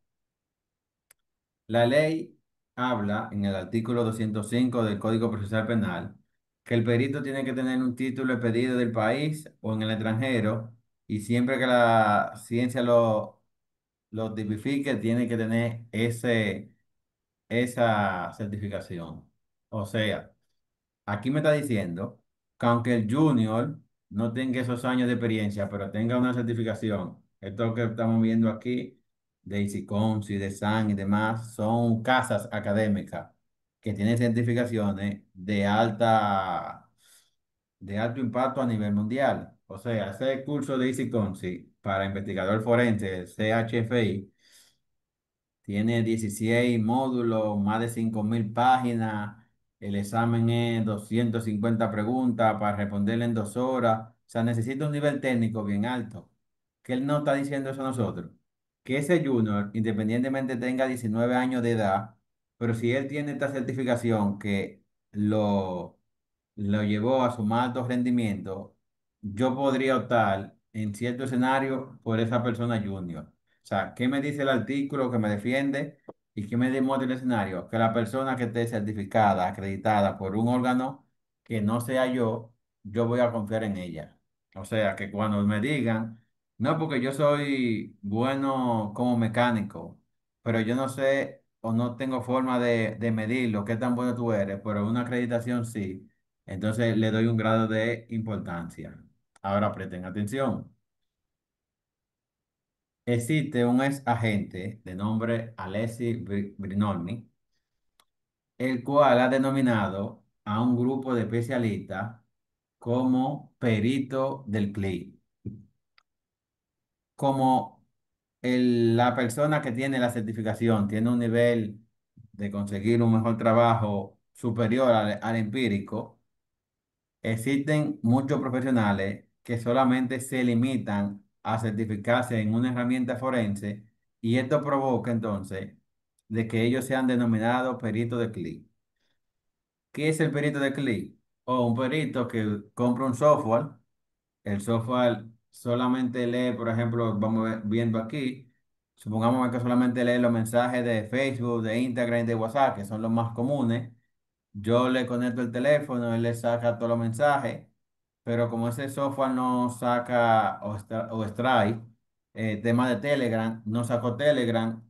La ley habla en el artículo 205 del Código Procesal Penal que el perito tiene que tener un título expedido del país o en el extranjero, y siempre que la ciencia lo tipifique, tiene que tener esa certificación. O sea, aquí me está diciendo que aunque el junior no tenga esos años de experiencia, pero tenga una certificación, esto que estamos viendo aquí, de ICICONSI, de SAN y demás, son casas académicas que tienen certificaciones de alto impacto a nivel mundial. O sea, ese curso de ICICONSI para investigador forense, CHFI, tiene 16 módulos, más de 5.000 páginas. El examen es 250 preguntas para responderle en 2 horas. O sea, necesita un nivel técnico bien alto. ¿Qué él no está diciendo eso a nosotros? Que ese junior, independientemente tenga 19 años de edad, pero si él tiene esta certificación que lo, lo llevó a su más alto rendimiento, yo podría optar en cierto escenario por esa persona junior. O sea, ¿qué me dice el artículo que me defiende y qué me demuestra el escenario? Que la persona que esté certificada, acreditada por un órgano que no sea yo voy a confiar en ella. O sea, que cuando me digan, no, porque yo soy bueno como mecánico, pero yo no sé o no tengo forma de medirlo, qué tan bueno tú eres, pero una acreditación sí. Entonces le doy un grado de importancia. Ahora presten atención. Existe un ex agente de nombre Alessi Brinolmi, el cual ha denominado a un grupo de especialistas como perito del CLI, como la persona que tiene la certificación tiene un nivel de conseguir un mejor trabajo superior al empírico. Existen muchos profesionales que solamente se limitan a certificarse en una herramienta forense y esto provoca entonces de que ellos sean denominados peritos de CLI. ¿Qué es el perito de CLI? O un perito que compra un software, el software solamente lee, por ejemplo, viendo aquí, supongamos que solamente lee los mensajes de Facebook, de Instagram, de WhatsApp, que son los más comunes. Yo le conecto el teléfono, él le saca todos los mensajes, pero como ese software no saca o extrae tema de Telegram, no sacó Telegram,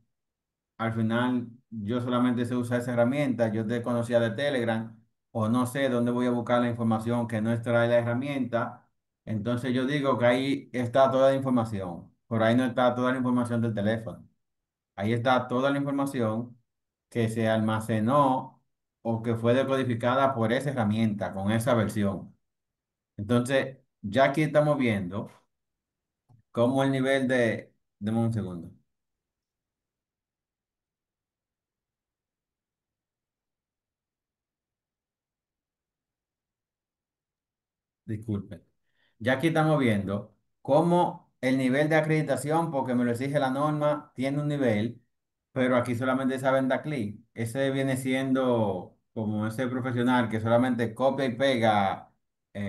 al final yo solamente sé usar esa herramienta, yo te conocía de Telegram, o no sé dónde voy a buscar la información que no extrae la herramienta, entonces yo digo que ahí está toda la información, por ahí no está toda la información del teléfono. Ahí está toda la información que se almacenó o que fue decodificada por esa herramienta, con esa versión. Entonces, ya aquí estamos viendo cómo el nivel de... Deme un segundo, disculpe. Ya aquí estamos viendo cómo el nivel de acreditación, porque me lo exige la norma, tiene un nivel, pero aquí solamente saben dar clic. Ese viene siendo como ese profesional que solamente copia y pega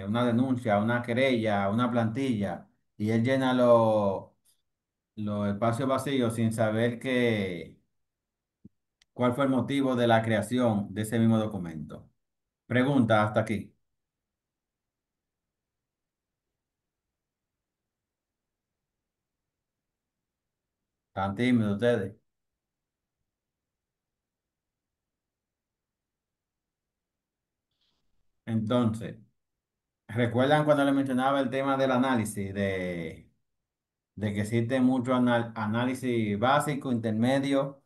una denuncia, una querella, una plantilla, y él llena los espacios vacíos sin saber cuál fue el motivo de la creación de ese mismo documento. Pregunta hasta aquí. ¿Están tímidos ustedes? Entonces, ¿recuerdan cuando les mencionaba el tema del análisis, de que existe mucho análisis básico, intermedio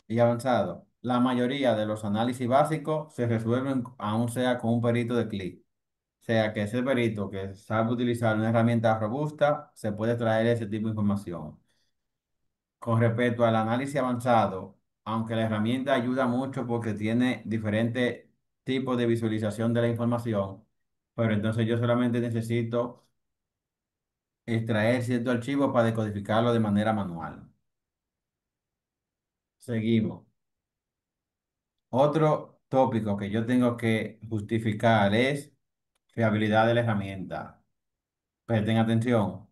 y avanzado? La mayoría de los análisis básicos se resuelven aún sea con un perito de clic. O sea, que ese perito que sabe utilizar una herramienta robusta, se puede traer ese tipo de información. Con respecto al análisis avanzado, aunque la herramienta ayuda mucho porque tiene diferentes tipos de visualización de la información, pero entonces yo solamente necesito extraer cierto archivo para decodificarlo de manera manual. Seguimos. Otro tópico que yo tengo que justificar es fiabilidad de la herramienta. Presten atención.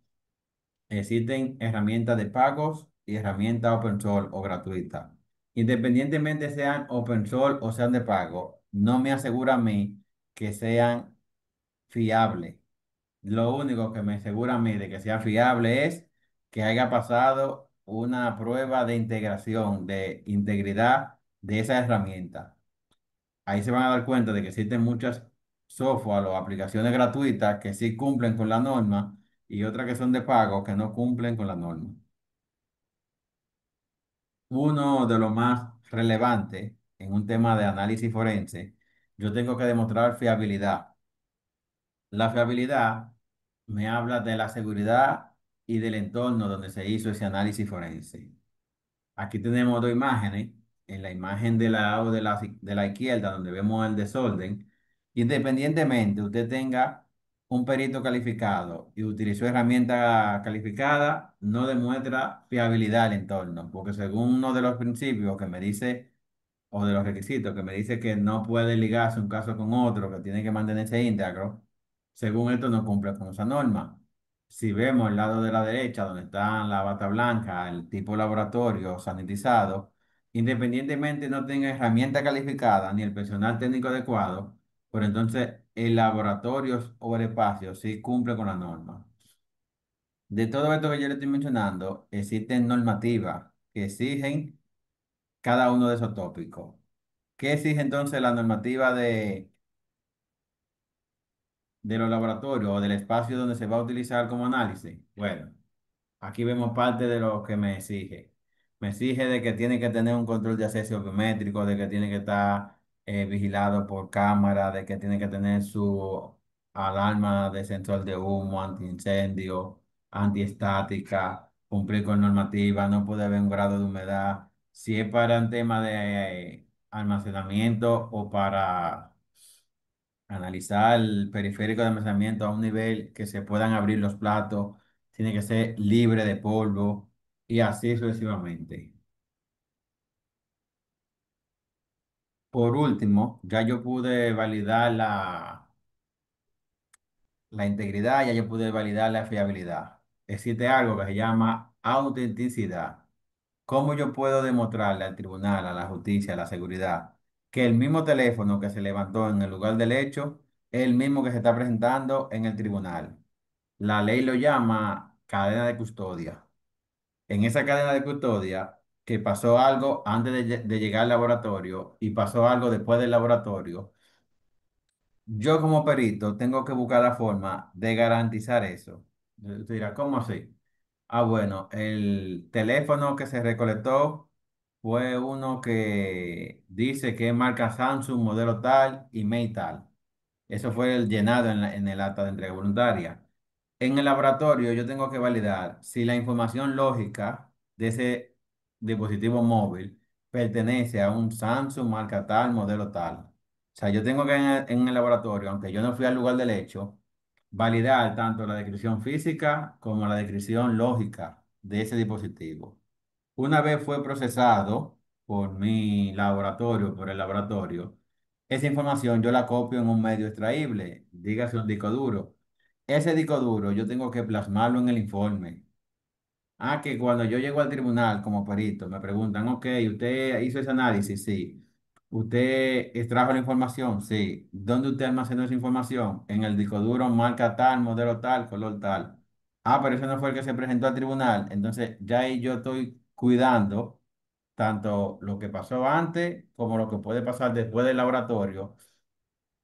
Existen herramientas de pagos y herramientas open source o gratuitas. Independientemente sean open source o sean de pago, no me asegura a mí que sean fiables. Lo único que me asegura a mí de que sea fiable es que haya pasado una prueba de integración, de integridad de esa herramienta. Ahí se van a dar cuenta de que existen muchas software o aplicaciones gratuitas que sí cumplen con la norma y otras que son de pago que no cumplen con la norma. Uno de los más relevantes en un tema de análisis forense, yo tengo que demostrar fiabilidad. La fiabilidad me habla de la seguridad y del entorno donde se hizo ese análisis forense. Aquí tenemos dos imágenes. En la imagen del lado de la izquierda, donde vemos el desorden, independientemente usted tenga un perito calificado y utilizó herramienta calificada, no demuestra fiabilidad al entorno, porque según uno de los principios que me dice o de los requisitos que me dice que no puede ligarse un caso con otro, que tiene que mantenerse íntegro, según esto no cumple con esa norma. Si vemos el lado de la derecha, donde está la bata blanca, el tipo laboratorio sanitizado, independientemente no tenga herramienta calificada ni el personal técnico adecuado, pero entonces el laboratorio o el espacio sí cumple con la norma. De todo esto que yo le estoy mencionando, existen normativas que exigen cada uno de esos tópicos. ¿Qué exige entonces la normativa de los laboratorios o del espacio donde se va a utilizar como análisis? Bueno, aquí vemos parte de lo que me exige. Me exige de que tiene que tener un control de acceso biométrico, de que tiene que estar vigilado por cámara, de que tiene que tener su alarma de sensor de humo, antiincendio, antiestática, cumplir con normativa, no puede haber un grado de humedad. Si es para un tema de almacenamiento o para analizar el periférico de almacenamiento a un nivel que se puedan abrir los platos, tiene que ser libre de polvo y así sucesivamente. Por último, ya yo pude validar la integridad, ya yo pude validar la fiabilidad. Existe algo que se llama autenticidad. ¿Cómo yo puedo demostrarle al tribunal, a la justicia, a la seguridad, que el mismo teléfono que se levantó en el lugar del hecho es el mismo que se está presentando en el tribunal? La ley lo llama cadena de custodia. En esa cadena de custodia, que pasó algo antes de llegar al laboratorio y pasó algo después del laboratorio, yo como perito tengo que buscar la forma de garantizar eso. Usted dirá, ¿cómo así? Ah, bueno, el teléfono que se recolectó fue uno que dice que es marca Samsung, modelo tal, email tal. Eso fue el llenado en el acta de entrega voluntaria. En el laboratorio yo tengo que validar si la información lógica de ese dispositivo móvil pertenece a un Samsung marca tal, modelo tal. O sea, yo tengo que en el laboratorio, aunque yo no fui al lugar del hecho, validar tanto la descripción física como la descripción lógica de ese dispositivo. Una vez fue procesado por mi laboratorio, por el laboratorio, esa información yo la copio en un medio extraíble, dígase un disco duro. Ese disco duro yo tengo que plasmarlo en el informe. Ah, que cuando yo llego al tribunal como perito, me preguntan, ok, ¿usted hizo ese análisis? Sí. ¿Usted extrajo la información? Sí. ¿Dónde usted almacenó esa información? En el disco duro, marca tal, modelo tal, color tal. Ah, pero ese no fue el que se presentó al tribunal. Entonces, ya ahí yo estoy cuidando tanto lo que pasó antes como lo que puede pasar después del laboratorio,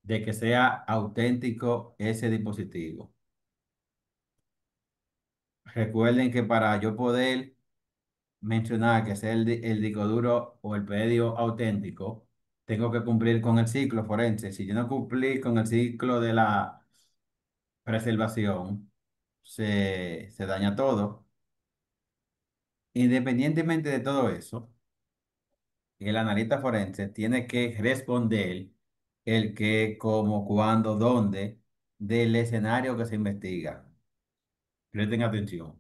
de que sea auténtico ese dispositivo. Recuerden que para yo poder mencionar que sea el disco duro o el predio auténtico, tengo que cumplir con el ciclo forense. Si yo no cumplí con el ciclo de la preservación, se daña todo. Independientemente de todo eso, el analista forense tiene que responder el qué, cómo, cuándo, dónde del escenario que se investiga. Presten atención.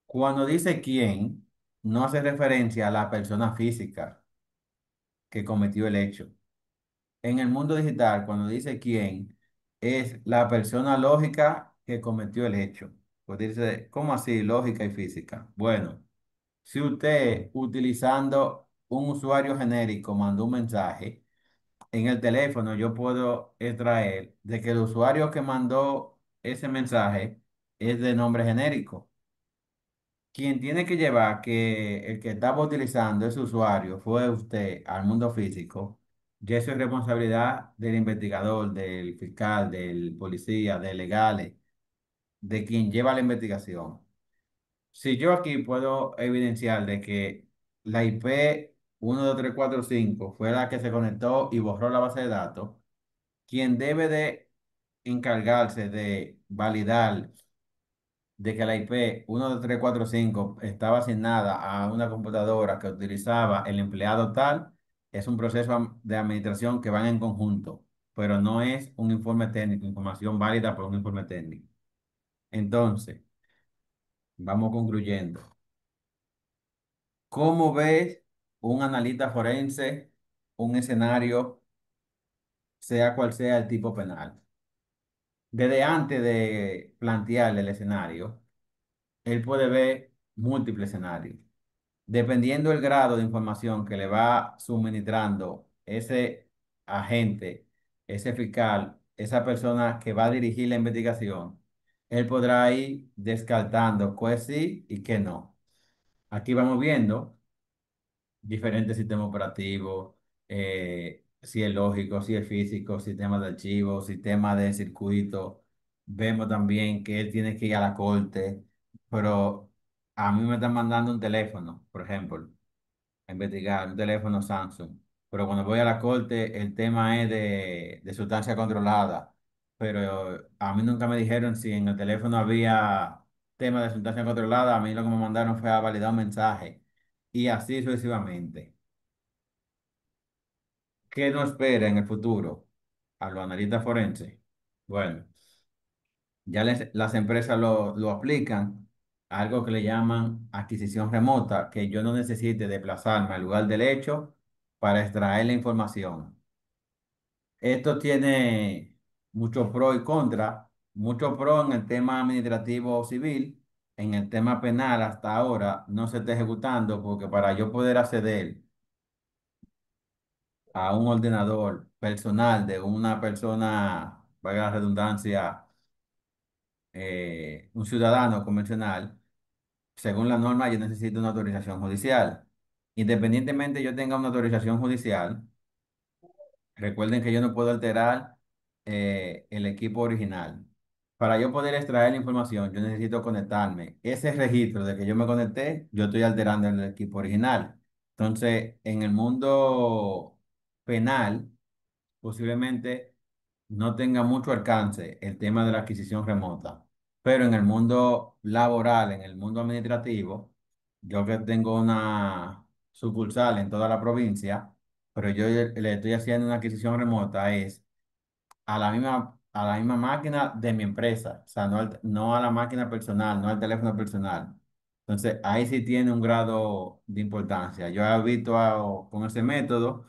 Cuando dice quién, no hace referencia a la persona física que cometió el hecho. En el mundo digital, cuando dice quién, es la persona lógica que cometió el hecho. Pues dice, ¿cómo así? Lógica y física. Bueno, si usted utilizando un usuario genérico mandó un mensaje, en el teléfono yo puedo extraer de que el usuario que mandó ese mensaje es de nombre genérico. quien tiene que llevar que el que estaba utilizando ese usuario fue usted al mundo físico, ya eso es responsabilidad del investigador, del fiscal, del policía, de legales, de quien lleva la investigación. Si yo aquí puedo evidenciar de que la IP 12345 fue la que se conectó y borró la base de datos, quien debe de encargarse de validar de que la IP 12345 estaba asignada a una computadora que utilizaba el empleado tal, es un proceso de administración que van en conjunto, pero no es un informe técnico, información válida por un informe técnico. Entonces, vamos concluyendo. ¿Cómo ves un analista forense un escenario, sea cual sea el tipo penal? Desde antes de plantearle el escenario, él puede ver múltiples escenarios. Dependiendo del grado de información que le va suministrando ese agente, ese fiscal, esa persona que va a dirigir la investigación, él podrá ir descartando qué sí y qué no. Aquí vamos viendo diferentes sistemas operativos, si es lógico, si es físico, sistemas de archivos, sistemas de circuito. Vemos también que él tiene que ir a la corte, pero a mí me están mandando un teléfono, por ejemplo, a investigar un teléfono Samsung. Pero cuando voy a la corte, el tema es de sustancia controlada. Pero a mí nunca me dijeron si en el teléfono había tema de sustancia controlada. A mí lo que me mandaron fue a validar un mensaje. Y así sucesivamente. ¿Qué nos espera en el futuro a los analistas forenses? Bueno, ya las empresas lo aplican, algo que le llaman adquisición remota, que yo no necesite desplazarme al lugar del hecho para extraer la información. Esto tiene muchos pro y contra, mucho pro en el tema administrativo o civil, en el tema penal hasta ahora no se está ejecutando porque para yo poder acceder a un ordenador personal de una persona, valga la redundancia, un ciudadano convencional, según la norma, yo necesito una autorización judicial. Independientemente yo tenga una autorización judicial, recuerden que yo no puedo alterar el equipo original. Para yo poder extraer la información, yo necesito conectarme. Ese registro de que yo me conecté, yo estoy alterando el equipo original. Entonces, en el mundo penal, posiblemente no tenga mucho alcance el tema de la adquisición remota, pero en el mundo laboral, en el mundo administrativo, yo que tengo una sucursal en toda la provincia, pero yo le estoy haciendo una adquisición remota, es a la misma máquina de mi empresa, o sea, no a la máquina personal, no al teléfono personal. Entonces, ahí sí tiene un grado de importancia. Yo he visto con ese método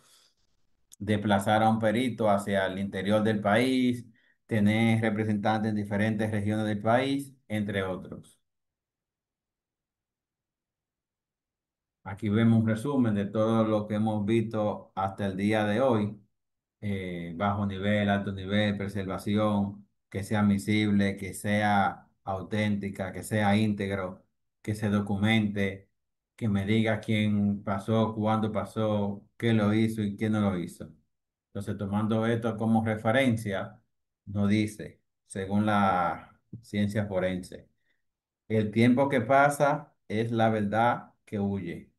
desplazar a un perito hacia el interior del país, tener representantes en diferentes regiones del país, entre otros. Aquí vemos un resumen de todo lo que hemos visto hasta el día de hoy. Bajo nivel, alto nivel, preservación, que sea admisible, que sea auténtica, que sea íntegro, que se documente, que me diga quién pasó, cuándo pasó, qué lo hizo y quién no lo hizo. Entonces, tomando esto como referencia, nos dice, según la ciencia forense, el tiempo que pasa es la verdad que huye.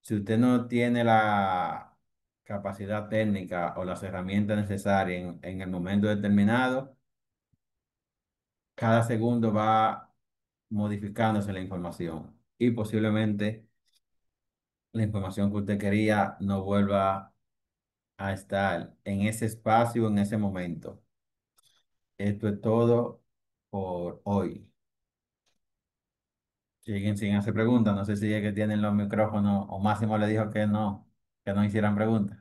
Si usted no tiene la capacidad técnica o las herramientas necesarias en el momento determinado, cada segundo va modificándose la información y posiblemente la información que usted quería no vuelva a estar en ese espacio, en ese momento. Esto es todo por hoy. Siguen sin hacer preguntas. No sé si es que tienen los micrófonos o Máximo le dijo que no hicieran preguntas.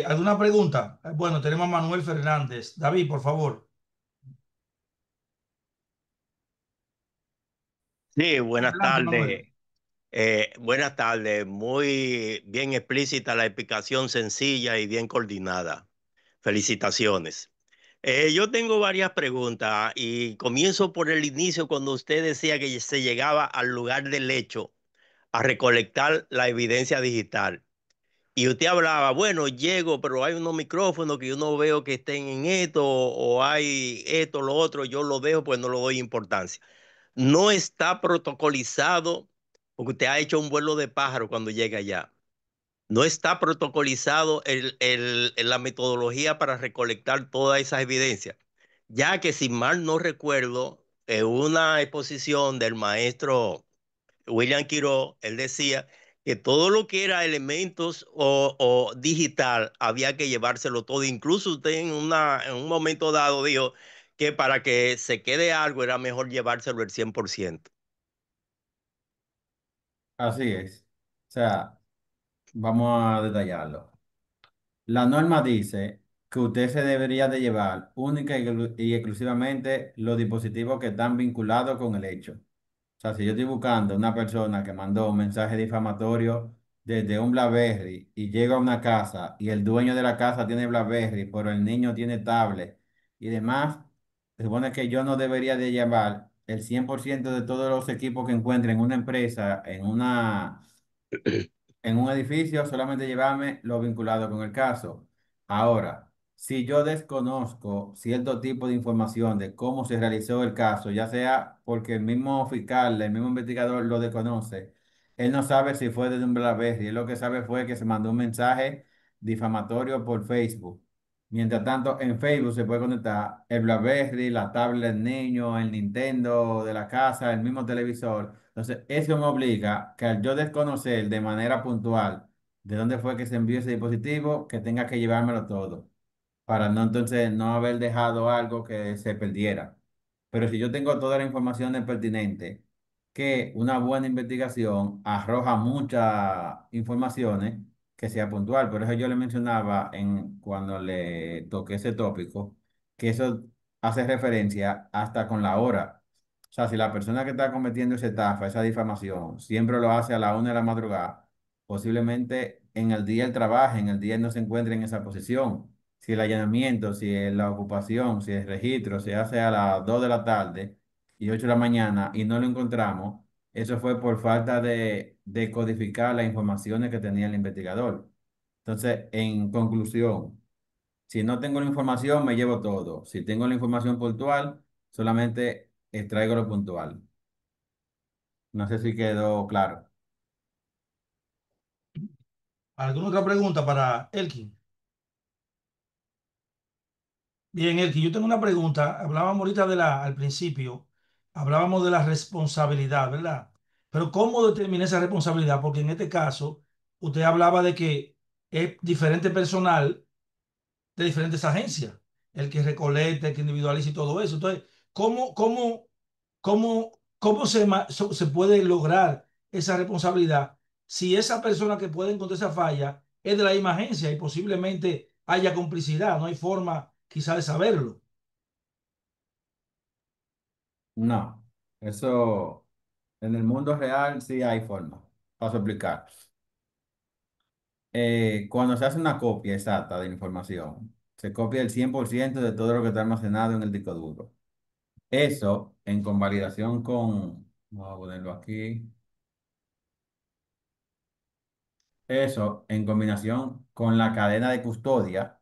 ¿Alguna pregunta? Bueno, tenemos a Manuel Fernández. David, por favor. Sí, buenas Adelante, tardes. Manuel. Buenas tardes. Muy bien explícita la explicación, sencilla y bien coordinada. Felicitaciones. Yo tengo varias preguntas y comienzo por el inicio cuando usted decía que se llegaba al lugar del hecho a recolectar la evidencia digital. Y usted hablaba, bueno, llego, pero hay unos micrófonos que yo no veo que estén en esto, o hay esto, lo otro, yo lo dejo, pues no lo doy importancia. No está protocolizado, porque usted ha hecho un vuelo de pájaro cuando llega allá. No está protocolizado la metodología para recolectar todas esas evidencias, ya que si mal no recuerdo, en una exposición del maestro William Quiró, él decía que todo lo que era elementos o digital había que llevárselo todo. Incluso usted en un momento dado dijo que para que se quede algo era mejor llevárselo el 100%. Así es. O sea, vamos a detallarlo. La norma dice que usted se debería de llevar única y exclusivamente los dispositivos que están vinculados con el hecho. O sea, si yo estoy buscando una persona que mandó un mensaje difamatorio desde un BlackBerry y llega a una casa y el dueño de la casa tiene BlackBerry, pero el niño tiene tablet y demás, se supone que yo no debería de llevar el 100% de todos los equipos que encuentre en una empresa, en un edificio, solamente llevarme lo vinculado con el caso. Ahora, si yo desconozco cierto tipo de información de cómo se realizó el caso, ya sea porque el mismo fiscal, el mismo investigador lo desconoce, él no sabe si fue desde un BlackBerry, él lo que sabe fue que se mandó un mensaje difamatorio por Facebook. Mientras tanto, en Facebook se puede conectar el BlackBerry, la tablet del niño, el Nintendo de la casa, el mismo televisor. Entonces, eso me obliga que al yo desconocer de manera puntual de dónde fue que se envió ese dispositivo, que tenga que llevármelo todo, para no entonces no haber dejado algo que se perdiera. Pero si yo tengo toda la información pertinente, que una buena investigación arroja muchas informaciones que sea puntual. Por eso yo le mencionaba cuando le toqué ese tópico, que eso hace referencia hasta con la hora. O sea, si la persona que está cometiendo esa estafa, esa difamación, siempre lo hace a la 1 de la madrugada, posiblemente en el día él trabaje, en el día él no se encuentre en esa posición. Si el allanamiento, si es la ocupación, si el registro se hace a las 2 de la tarde y 8 de la mañana y no lo encontramos, eso fue por falta de codificar las informaciones que tenía el investigador. Entonces, en conclusión, si no tengo la información, me llevo todo. Si tengo la información puntual, solamente extraigo lo puntual. No sé si quedó claro. ¿Alguna otra pregunta para Elkin? Bien, Elkin, yo tengo una pregunta. Hablábamos ahorita al principio, hablábamos de la responsabilidad, ¿verdad? Pero ¿cómo determina esa responsabilidad? Porque en este caso, usted hablaba de que es diferente personal de diferentes agencias, el que recolecta, el que individualiza y todo eso. Entonces, ¿cómo se puede lograr esa responsabilidad si esa persona que puede encontrar esa falla es de la misma agencia y posiblemente haya complicidad? No hay forma quizá de saberlo. No, eso en el mundo real sí hay forma. Paso a explicar. Cuando se hace una copia exacta de información, se copia el 100% de todo lo que está almacenado en el disco duro. Eso en convalidación con, vamos a ponerlo aquí, eso en combinación con la cadena de custodia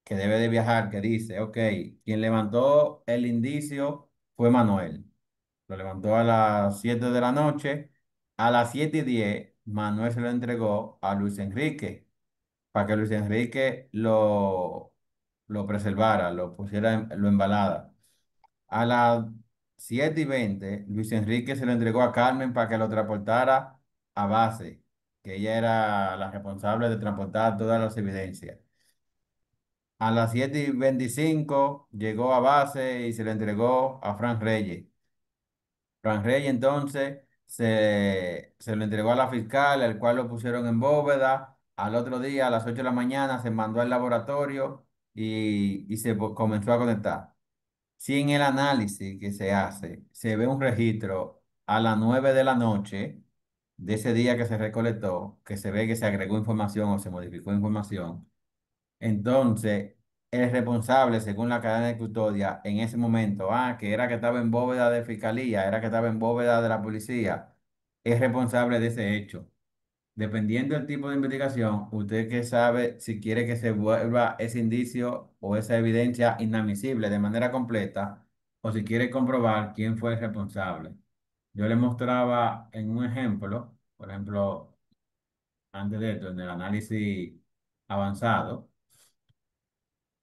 que debe de viajar, que dice, ok, quien levantó el indicio fue Manuel. Lo levantó a las 7 de la noche. A las 7:10, Manuel se lo entregó a Luis Enrique para que Luis Enrique lo preservara, lo pusiera, lo embalara. A las 7:20, Luis Enrique se lo entregó a Carmen para que lo transportara a base, que ella era la responsable de transportar todas las evidencias. A las 7:25 llegó a base y se lo entregó a Frank Reyes. Frank Reyes entonces se lo entregó a la fiscal, el cual lo pusieron en bóveda. Al otro día, a las 8 de la mañana, se mandó al laboratorio y comenzó a conectar. Si en el análisis que se hace se ve un registro a las 9 de la noche de ese día que se recolectó, que se ve que se agregó información o se modificó información, entonces el responsable, según la cadena de custodia, en ese momento, que era que estaba en bóveda de fiscalía, era que estaba en bóveda de la policía, es responsable de ese hecho. Dependiendo del tipo de investigación, usted que sabe si quiere que se vuelva ese indicio o esa evidencia inadmisible de manera completa, o si quiere comprobar quién fue el responsable. Yo le mostraba en un ejemplo, por ejemplo, antes de esto, en el análisis avanzado.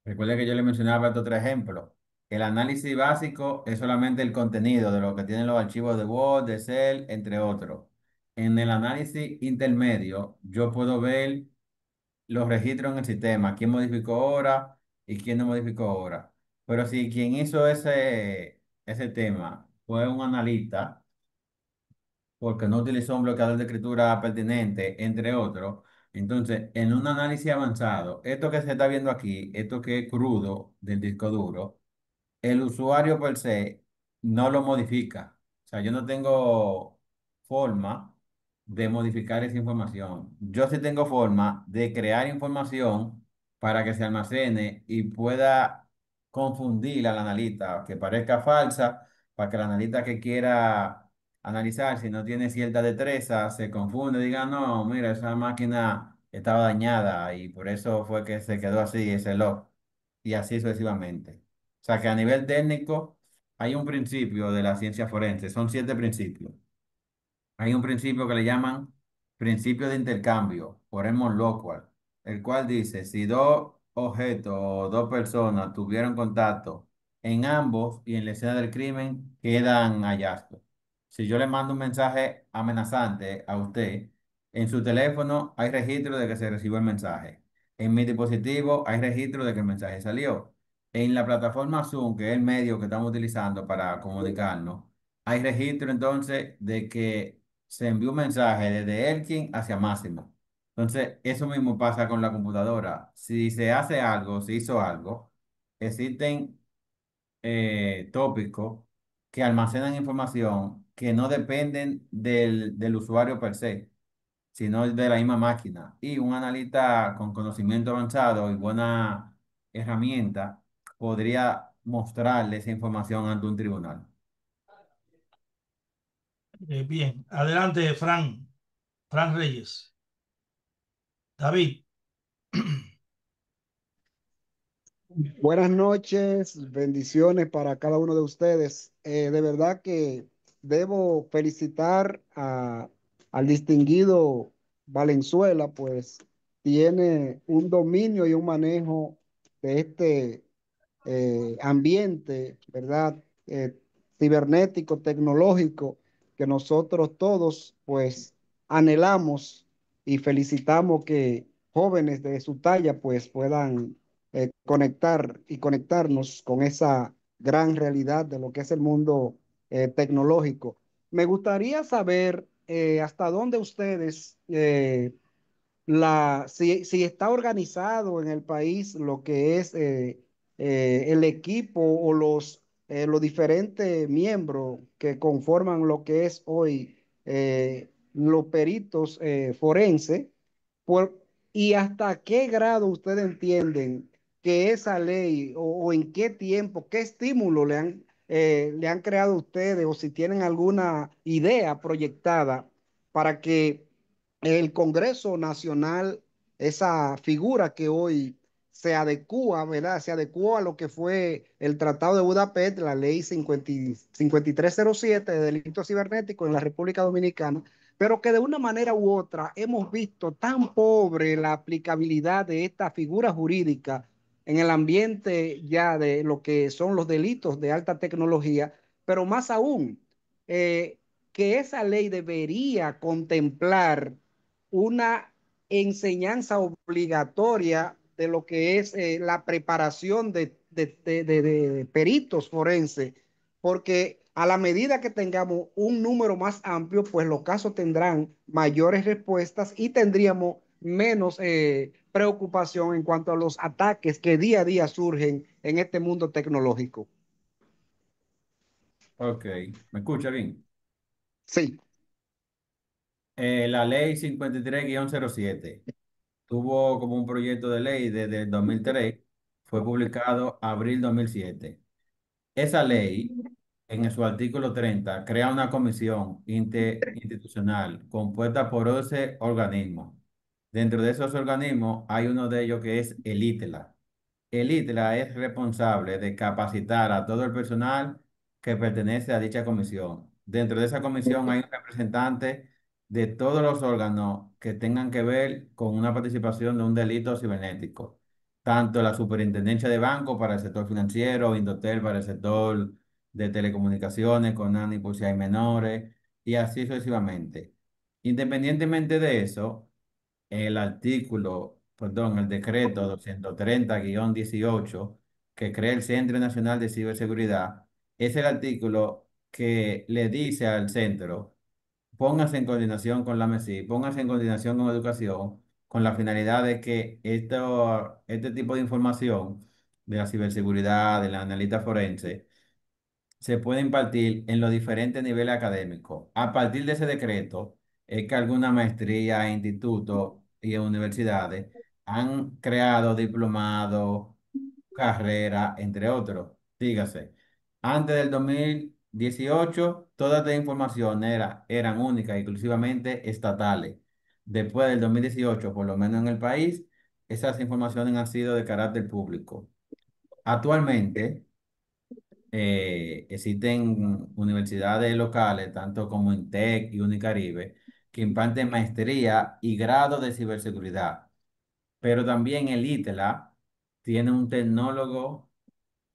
Recuerde que yo le mencionaba estos tres ejemplos. El análisis básico es solamente el contenido de lo que tienen los archivos de Word, de Excel, entre otros. En el análisis intermedio, yo puedo ver los registros en el sistema, quién modificó hora y quién no modificó hora. Pero si quien hizo ese tema fue un analista, porque no utilizó un bloqueador de escritura pertinente, entre otros. Entonces, en un análisis avanzado, esto que se está viendo aquí, esto que es crudo del disco duro, el usuario per se no lo modifica. O sea, yo no tengo forma de modificar esa información. Yo sí tengo forma de crear información para que se almacene y pueda confundir al analista, que parezca falsa, para que el analista que quiera analizar, si no tiene cierta destreza, se confunde, diga, no, mira, esa máquina estaba dañada y por eso fue que se quedó así ese log. Y así sucesivamente. O sea que a nivel técnico hay un principio de la ciencia forense, son 7 principios. Hay un principio que le llaman principio de intercambio, por Edmond Lockhart, el cual dice, si dos objetos o dos personas tuvieron contacto en ambos y en la escena del crimen, quedan hallazgos. Si yo le mando un mensaje amenazante a usted, en su teléfono hay registro de que se recibió el mensaje. En mi dispositivo hay registro de que el mensaje salió. En la plataforma Zoom, que es el medio que estamos utilizando para comunicarnos, hay registro entonces de que se envió un mensaje desde Elkin hacia Máximo. Entonces, eso mismo pasa con la computadora. Si se hace algo, se hizo algo, existen tópicos que almacenan información que no dependen del usuario per se, sino de la misma máquina. Y un analista con conocimiento avanzado y buena herramienta podría mostrarle esa información ante un tribunal. Bien, adelante, Fran Reyes. David, Buenas noches, bendiciones para cada uno de ustedes. De verdad que debo felicitar al distinguido Valenzuela, pues tiene un dominio y un manejo de este ambiente, ¿verdad? Cibernético, tecnológico, que nosotros todos pues anhelamos y felicitamos que jóvenes de su talla pues puedan conectar y conectarnos con esa gran realidad de lo que es el mundo tecnológico. Me gustaría saber hasta dónde ustedes si está organizado en el país lo que es el equipo o los diferentes miembros que conforman lo que es hoy los peritos forenses, por, y hasta qué grado ustedes entienden que esa ley o en qué tiempo, qué estímulo le han creado a ustedes o si tienen alguna idea proyectada para que el Congreso Nacional, esa figura que hoy se adecua, ¿verdad? Se adecuó a lo que fue el Tratado de Budapest, la ley 5307 de delitos cibernéticos en la República Dominicana, pero que de una manera u otra hemos visto tan pobre la aplicabilidad de esta figura jurídica en el ambiente ya de lo que son los delitos de alta tecnología, pero más aún, eh, que esa ley debería contemplar una enseñanza obligatoria de lo que es la preparación de peritos forenses, porque a la medida que tengamos un número más amplio, pues los casos tendrán mayores respuestas y tendríamos menos preocupación en cuanto a los ataques que día a día surgen en este mundo tecnológico. Ok, ¿me escucha bien? Sí, La ley 53-07 tuvo como un proyecto de ley desde el 2003, fue publicado abril 2007. Esa ley, en su artículo 30, crea una comisión interinstitucional compuesta por 11 organismos. Dentro de esos organismos hay uno de ellos que es el ITLA. El ITLA es responsable de capacitar a todo el personal que pertenece a dicha comisión. Dentro de esa comisión hay un representante de todos los órganos que tengan que ver con una participación de un delito cibernético, tanto la Superintendencia de Banco para el sector financiero, Indotel para el sector de telecomunicaciones, Conani por si hay menores, y así sucesivamente. Independientemente de eso, el decreto 230-18 que crea el Centro Nacional de Ciberseguridad, es el artículo que le dice al centro: póngase en coordinación con la MESI, póngase en coordinación con educación, con la finalidad de que este tipo de información de la ciberseguridad, de la analista forense, se puede impartir en los diferentes niveles académicos. A partir de ese decreto, es que algunas maestrías, institutos y universidades han creado diplomados, carreras, entre otros. Dígase, antes del 2018, todas estas informaciones eran únicas, exclusivamente estatales. Después del 2018, por lo menos en el país, esas informaciones han sido de carácter público. Actualmente, existen universidades locales, tanto como INTEC y Unicaribe, que imparten maestría y grado de ciberseguridad. Pero también el ITLA tiene un tecnólogo,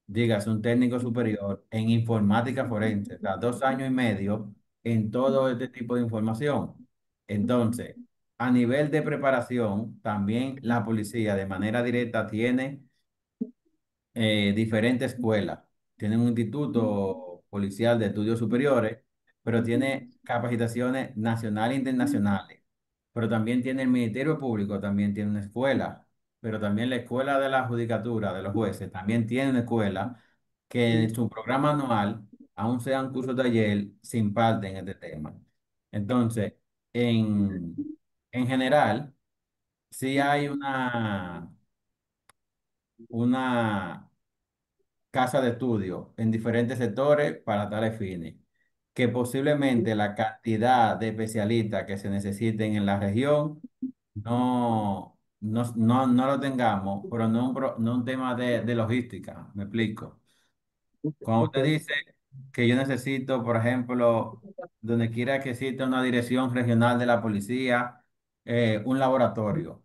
dígase, un técnico superior en informática forense, o sea, 2 años y medio en todo este tipo de información. Entonces, a nivel de preparación, también la policía de manera directa tiene diferentes escuelas. Tiene un instituto policial de estudios superiores, pero tiene capacitaciones nacionales e internacionales. Pero también tiene el Ministerio Público, también tiene una escuela, pero también la Escuela de la Judicatura de los Jueces también tiene una escuela que en su programa anual, aún sean cursos de taller, se imparten este tema. Entonces, en general, sí hay una casa de estudio en diferentes sectores para tales fines, que posiblemente la cantidad de especialistas que se necesiten en la región no lo tengamos, pero no un tema de logística, me explico. Cuando usted dice que yo necesito, por ejemplo, donde quiera que exista una dirección regional de la policía, un laboratorio.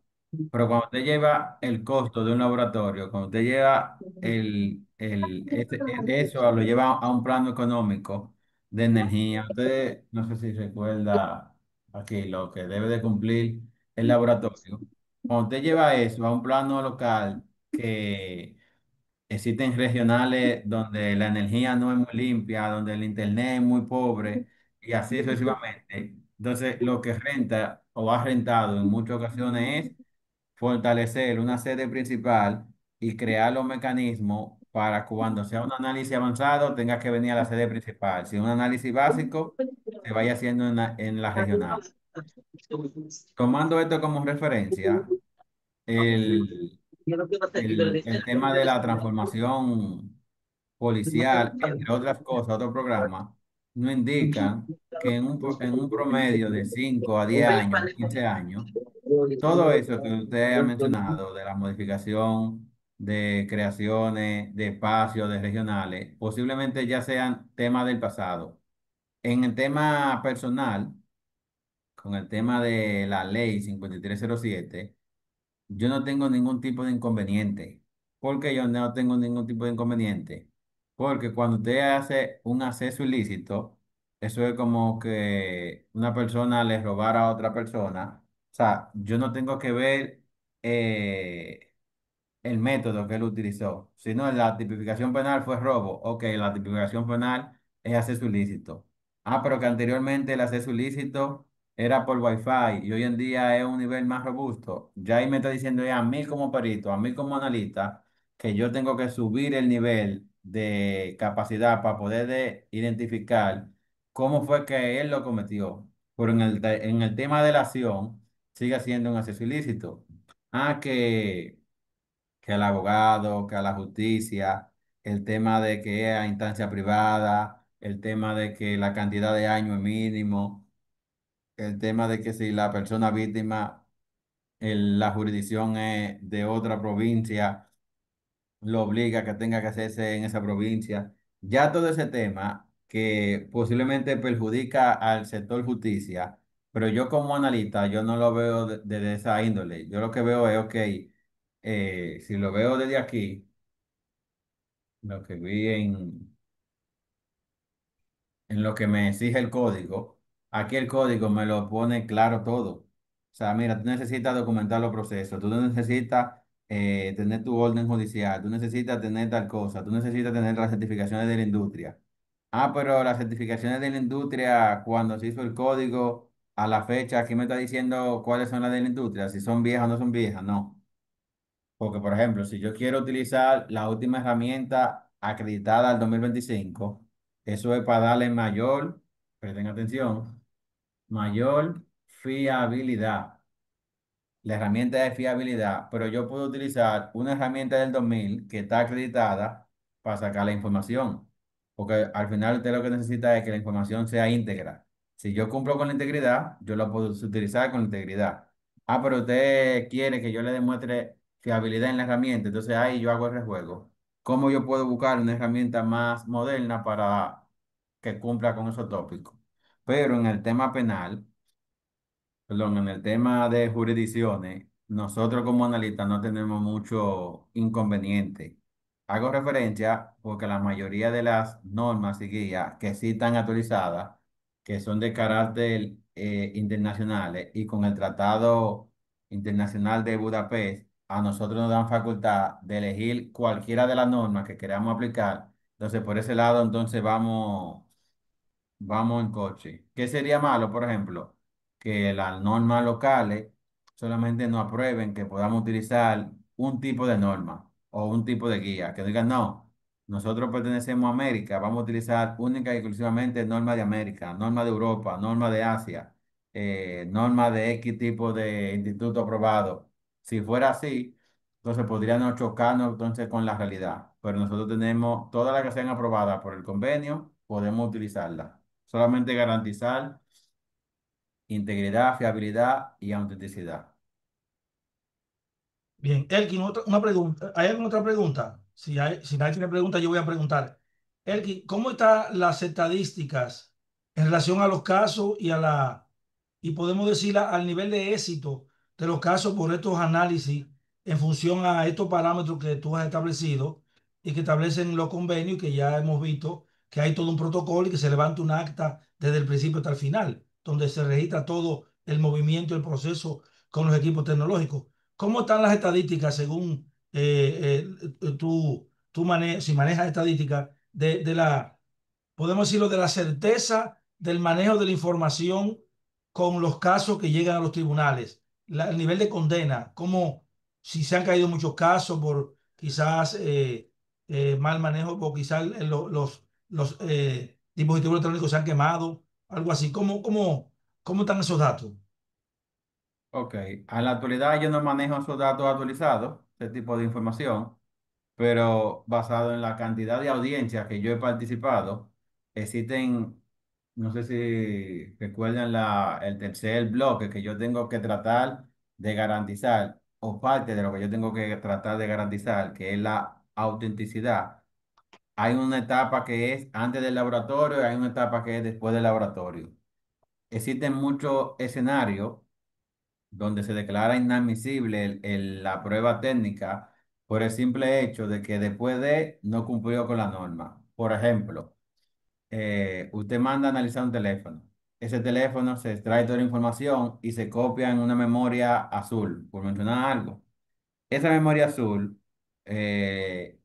Pero cuando usted lleva el costo de un laboratorio, cuando usted lleva eso, lo lleva a un plano económico de energía. Usted, no sé si recuerda aquí lo que debe de cumplir el laboratorio. Cuando usted lleva eso a un plano local que existen regionales donde la energía no es muy limpia, donde el internet es muy pobre y así sucesivamente. Entonces, lo que renta o ha rentado en muchas ocasiones es fortalecer una sede principal y crear los mecanismos para cuando sea un análisis avanzado tenga que venir a la sede principal. Si es un análisis básico, se vaya haciendo en la regional. Tomando esto como referencia, el, el tema de la transformación policial, entre otras cosas, otros programas, nos indican que en un promedio de 5 a 10 años, 15 años, todo eso que usted ha mencionado, de la modificación de creaciones, de espacios, de regionales, posiblemente ya sean temas del pasado. En el tema personal, con el tema de la ley 5307, yo no tengo ningún tipo de inconveniente. ¿Por qué yo no tengo ningún tipo de inconveniente? Porque cuando usted hace un acceso ilícito, eso es como que una persona le robara a otra persona. O sea, yo no tengo que ver eh, el método que él utilizó. Si no, la tipificación penal fue robo. Ok, la tipificación penal es acceso ilícito. Ah, pero que anteriormente el acceso ilícito era por Wi-Fi y hoy en día es un nivel más robusto. Ya ahí me está diciendo ya a mí como perito, a mí como analista, que yo tengo que subir el nivel de capacidad para poder identificar cómo fue que él lo cometió. Pero en el tema de la acción, sigue siendo un acceso ilícito. Ah, que al abogado, que a la justicia, el tema de que es a instancia privada, el tema de que la cantidad de años es mínimo, el tema de que si la persona víctima, la jurisdicción es de otra provincia, lo obliga a que tenga que hacerse en esa provincia. Ya todo ese tema que posiblemente perjudica al sector justicia, pero yo como analista, yo no lo veo desde esa índole. Yo lo que veo es, ok, si lo veo desde aquí, lo que vi en lo que me exige el código, aquí el código me lo pone claro todo. O sea, mira, tú necesitas documentar los procesos, tú necesitas tener tu orden judicial, tú necesitas tener tal cosa, tú necesitas tener las certificaciones de la industria. Ah, pero las certificaciones de la industria, cuando se hizo el código, a la fecha, aquí me está diciendo cuáles son las de la industria, si son viejas o no son viejas, no. Porque, por ejemplo, si yo quiero utilizar la última herramienta acreditada al 2025, eso es para darle mayor, presten atención, mayor fiabilidad. La herramienta de fiabilidad, pero yo puedo utilizar una herramienta del 2000 que está acreditada para sacar la información. Porque al final usted lo que necesita es que la información sea íntegra. Si yo cumplo con la integridad, yo lo puedo utilizar con integridad. Ah, pero usted quiere que yo le demuestre fiabilidad en la herramienta, entonces ahí yo hago el rejuego. ¿Cómo yo puedo buscar una herramienta más moderna para que cumpla con esos tópicos? Pero en el tema penal, perdón, en el tema de jurisdicciones, nosotros como analistas no tenemos mucho inconveniente. Hago referencia porque la mayoría de las normas y guías que sí están actualizadas, que son de carácter internacionales y con el Tratado Internacional de Budapest, a nosotros nos dan facultad de elegir cualquiera de las normas que queramos aplicar. Entonces, por ese lado, entonces vamos en coche. ¿Qué sería malo, por ejemplo? Que las normas locales solamente no aprueben que podamos utilizar un tipo de norma o un tipo de guía. Que digan, no, nosotros pertenecemos a América, vamos a utilizar única y exclusivamente normas de América, normas de Europa, normas de Asia, normas de X tipo de instituto aprobado. Si fuera así, entonces podríamos chocarnos entonces con la realidad. Pero nosotros tenemos todas las que sean aprobadas por el convenio, podemos utilizarlas. Solamente garantizar integridad, fiabilidad y autenticidad. Bien, Elkin, una pregunta. ¿Hay alguna otra pregunta? Si nadie tiene pregunta, yo voy a preguntar. Elkin, ¿cómo están las estadísticas en relación a los casos y podemos decir al nivel de éxito de los casos por estos análisis en función a estos parámetros que tú has establecido y que establecen los convenios y que ya hemos visto que hay todo un protocolo y que se levanta un acta desde el principio hasta el final, donde se registra todo el movimiento, el proceso con los equipos tecnológicos? ¿Cómo están las estadísticas según si manejas estadísticas podemos decirlo, de la certeza del manejo de la información con los casos que llegan a los tribunales? El nivel de condena, como si se han caído muchos casos por quizás mal manejo o quizás los dispositivos electrónicos se han quemado, algo así. ¿Cómo están esos datos? Ok, a la actualidad yo no manejo esos datos actualizados, ese tipo de información, pero basado en la cantidad de audiencias que yo he participado, existen, no sé si recuerdan el tercer bloque que yo tengo que tratar de garantizar, o parte de lo que yo tengo que tratar de garantizar, que es la autenticidad. Hay una etapa que es antes del laboratorio y hay una etapa que es después del laboratorio. Existen muchos escenarios donde se declara inadmisible la prueba técnica por el simple hecho de que después de no cumplió con la norma. Por ejemplo, usted manda a analizar un teléfono. Ese teléfono se extrae toda la información y se copia en una memoria azul, por mencionar algo. Esa memoria azul, eh,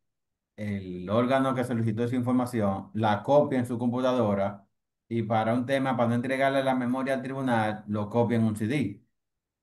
el órgano que solicitó esa información la copia en su computadora y para un tema, para no entregarle la memoria al tribunal, lo copia en un CD.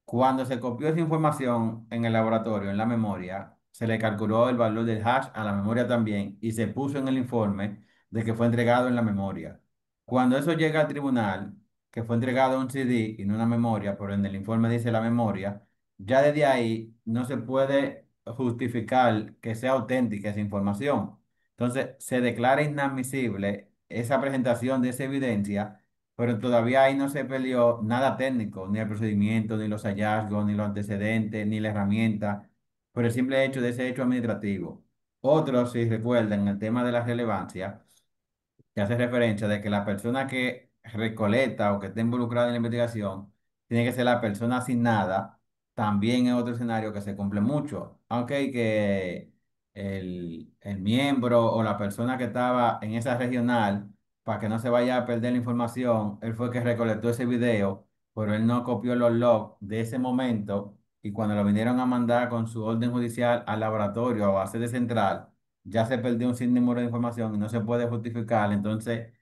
Cuando se copió esa información en el laboratorio, en la memoria, se le calculó el valor del hash a la memoria también y se puso en el informe de que fue entregado en la memoria. Cuando eso llega al tribunal, que fue entregado en un CD y no una memoria, pero en el informe dice la memoria, ya desde ahí no se puede justificar que sea auténtica esa información. Entonces, se declara inadmisible esa presentación de esa evidencia, pero todavía ahí no se peleó nada técnico, ni el procedimiento, ni los hallazgos, ni los antecedentes, ni la herramienta, por el simple hecho de ese hecho administrativo. Otros, si recuerdan, el tema de la relevancia que hace referencia de que la persona que recolecta o que está involucrada en la investigación tiene que ser la persona asignada, también en otro escenario que se cumple mucho. Aunque que el miembro o la persona que estaba en esa regional, para que no se vaya a perder la información, él fue el que recolectó ese video, pero él no copió los logs de ese momento y cuando lo vinieron a mandar con su orden judicial al laboratorio o a sede central, ya se perdió un sinnúmero de información y no se puede justificar, entonces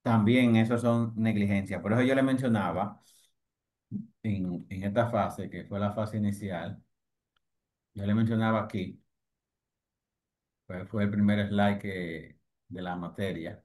también eso son negligencias. Por eso yo le mencionaba en esta fase, que fue la fase inicial, yo le mencionaba aquí, pues fue el primer slide de la materia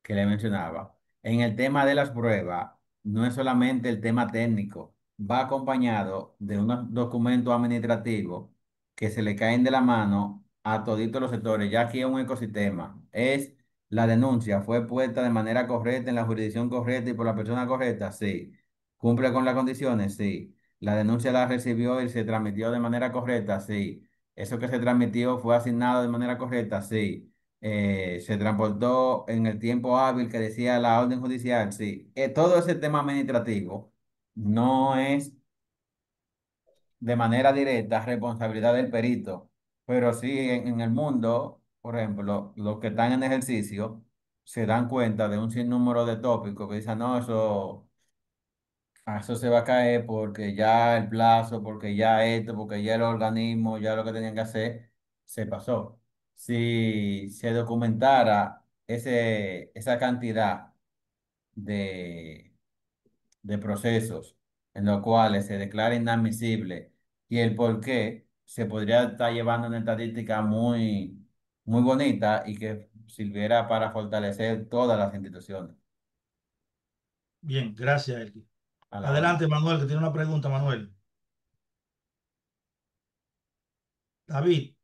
que le mencionaba. En el tema de las pruebas, no es solamente el tema técnico, va acompañado de unos documentos administrativos que se le caen de la mano a toditos los sectores, ya aquí es un ecosistema. Es la denuncia, fue puesta de manera correcta en la jurisdicción correcta y por la persona correcta, sí. Cumple con las condiciones, sí. La denuncia la recibió y se transmitió de manera correcta, sí. Eso que se transmitió fue asignado de manera correcta, sí. Se transportó en el tiempo hábil que decía la orden judicial, sí. Todo ese tema administrativo no es de manera directa responsabilidad del perito, pero sí en el mundo, por ejemplo, los que están en ejercicio se dan cuenta de un sinnúmero de tópicos que dicen, no, eso se va a caer porque ya el plazo, porque ya esto, porque ya el organismo, ya lo que tenían que hacer, se pasó. Si se documentara esa cantidad de, de procesos en los cuales se declara inadmisible y el por qué, se podría estar llevando una estadística muy bonita y que sirviera para fortalecer todas las instituciones Bien, gracias, Elkin. a la orden. Adelante, Manuel, que tiene una pregunta, Manuel. David,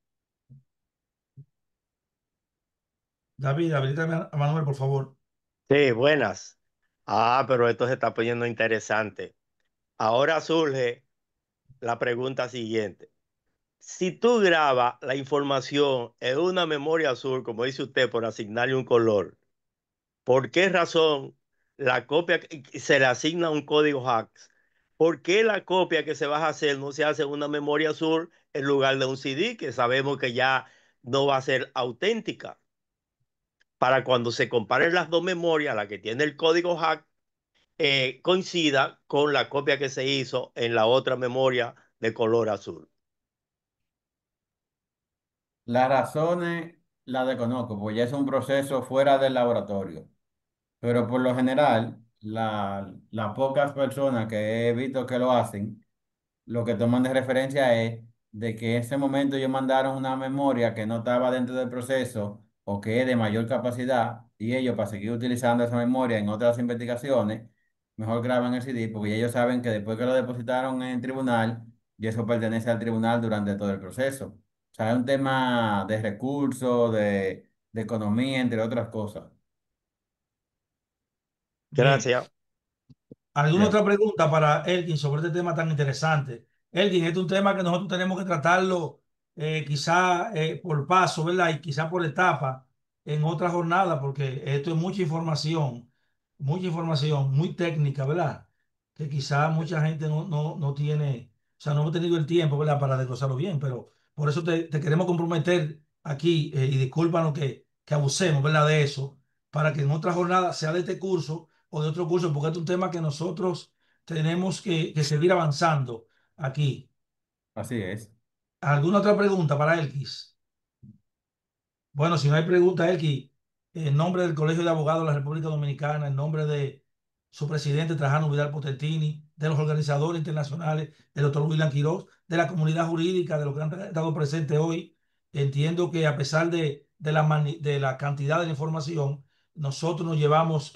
David, habilítame a Manuel, por favor. Sí, buenas. Pero esto se está poniendo interesante. Ahora surge la pregunta siguiente. Si tú grabas la información en una memoria azul, como dice usted, por asignarle un color, ¿por qué razón la copia se le asigna un código HACS? ¿Por qué la copia que se va a hacer no se hace en una memoria azul en lugar de un CD, que sabemos que ya no va a ser auténtica? Para cuando se comparen las dos memorias, la que tiene el código HACS coincida con la copia que se hizo en la otra memoria de color azul. Las razones las desconozco, porque ya es un proceso fuera del laboratorio. Pero por lo general, las pocas personas que he visto que lo hacen, lo que toman de referencia es de que en ese momento ellos mandaron una memoria que no estaba dentro del proceso o que es de mayor capacidad y ellos para seguir utilizando esa memoria en otras investigaciones, mejor graban el CD porque ellos saben que después que lo depositaron en el tribunal, y eso pertenece al tribunal durante todo el proceso. O sea, es un tema de recursos, de economía, entre otras cosas. Bien. Gracias. ¿Alguna Bien. otra pregunta para Elkin sobre este tema tan interesante? Elkin, este es un tema que nosotros tenemos que tratarlo quizá por paso, ¿verdad? Y quizá por etapa en otra jornada, porque esto es mucha información, muy técnica, ¿verdad? Que quizá mucha gente no tiene, o sea, no hemos tenido el tiempo, ¿verdad? Para desglosarlo bien, pero por eso te queremos comprometer aquí y discúlpanos que abusemos, ¿verdad? De eso, para que en otra jornada sea de este curso o de otro curso, porque este es un tema que nosotros tenemos que seguir avanzando aquí. Así es. ¿Alguna otra pregunta para Elkis? Bueno, si no hay pregunta, Elkis, en nombre del Colegio de Abogados de la República Dominicana, en nombre de su presidente Trajano Vidal Potentini, de los organizadores internacionales, del doctor William Quiroz, de la comunidad jurídica, de los que han estado presentes hoy, entiendo que a pesar de la cantidad de la información, nosotros nos llevamos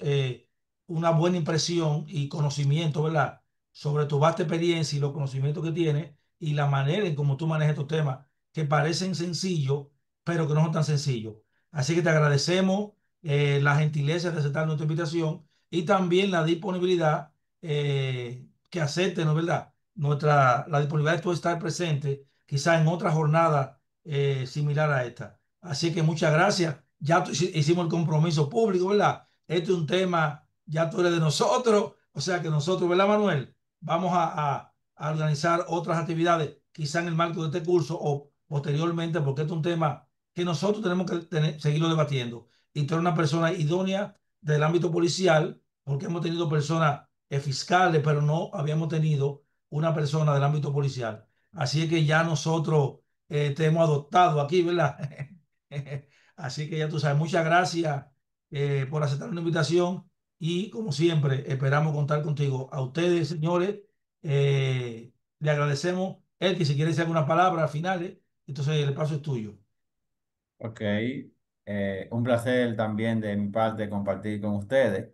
una buena impresión y conocimiento, ¿verdad? Sobre tu vasta experiencia y los conocimientos que tienes y la manera en cómo tú manejas estos temas que parecen sencillos, pero que no son tan sencillos. Así que te agradecemos la gentileza de aceptar nuestra invitación y también la disponibilidad que acepten, ¿no es verdad? La disponibilidad de tú estar presente, quizá en otra jornada similar a esta. Así que muchas gracias. Ya hicimos el compromiso público, ¿verdad? Este es un tema, ya tú eres de nosotros, o sea que nosotros, ¿verdad, Manuel? Vamos a organizar otras actividades, quizá en el marco de este curso o posteriormente, porque este es un tema que nosotros tenemos que seguirlo debatiendo. Y tú eres una persona idónea del ámbito policial, porque hemos tenido personas fiscales, pero no habíamos tenido una persona del ámbito policial. Así es que ya nosotros te hemos adoptado aquí, ¿verdad? Así que ya tú sabes, muchas gracias por aceptar una invitación y como siempre esperamos contar contigo. A ustedes, señores, le agradecemos. El que si quiere decir alguna palabra al final, entonces el paso es tuyo. Ok, un placer también de mi parte compartir con ustedes.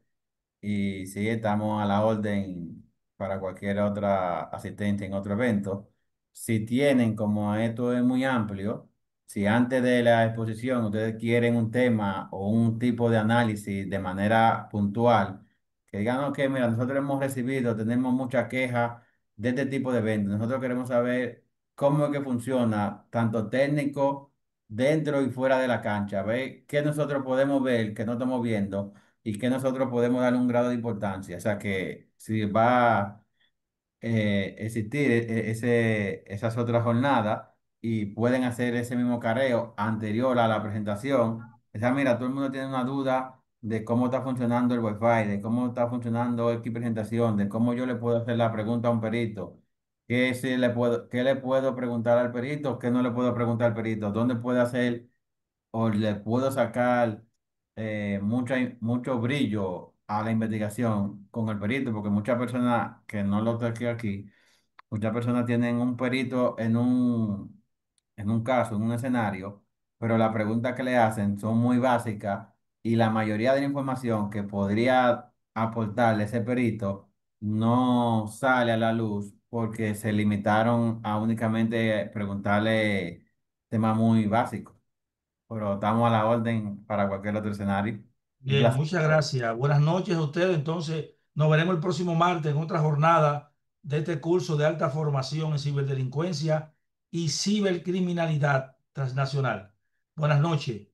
Y sí, estamos a la orden para cualquier otra asistencia en otro evento. Si tienen, como esto es muy amplio, si antes de la exposición ustedes quieren un tema o un tipo de análisis de manera puntual, que digan, ok, mira, nosotros hemos recibido, tenemos muchas quejas de este tipo de eventos. Nosotros queremos saber cómo es que funciona, tanto técnico, dentro y fuera de la cancha. Ver qué nosotros podemos ver, que no estamos viendo y que nosotros podemos darle un grado de importancia. O sea que si va a existir esas otras jornadas y pueden hacer ese mismo careo anterior a la presentación. O sea, mira, todo el mundo tiene una duda de cómo está funcionando el Wi-Fi, de cómo está funcionando X presentación, de cómo yo le puedo hacer la pregunta a un perito. ¿Qué le puedo preguntar al perito? ¿Qué no le puedo preguntar al perito? ¿Dónde puede hacer o le puedo sacar mucho brillo a la investigación con el perito? Porque muchas personas que no lo toqué aquí, muchas personas tienen un perito en un caso, en un escenario, pero las preguntas que le hacen son muy básicas y la mayoría de la información que podría aportarle ese perito no sale a la luz porque se limitaron a únicamente preguntarle temas muy básicos. Pero estamos a la orden para cualquier otro escenario. Un Bien, placer. muchas gracias. Buenas noches a ustedes. Entonces, nos veremos el próximo martes en otra jornada de este curso de alta formación en ciberdelincuencia y cibercriminalidad transnacional. Buenas noches.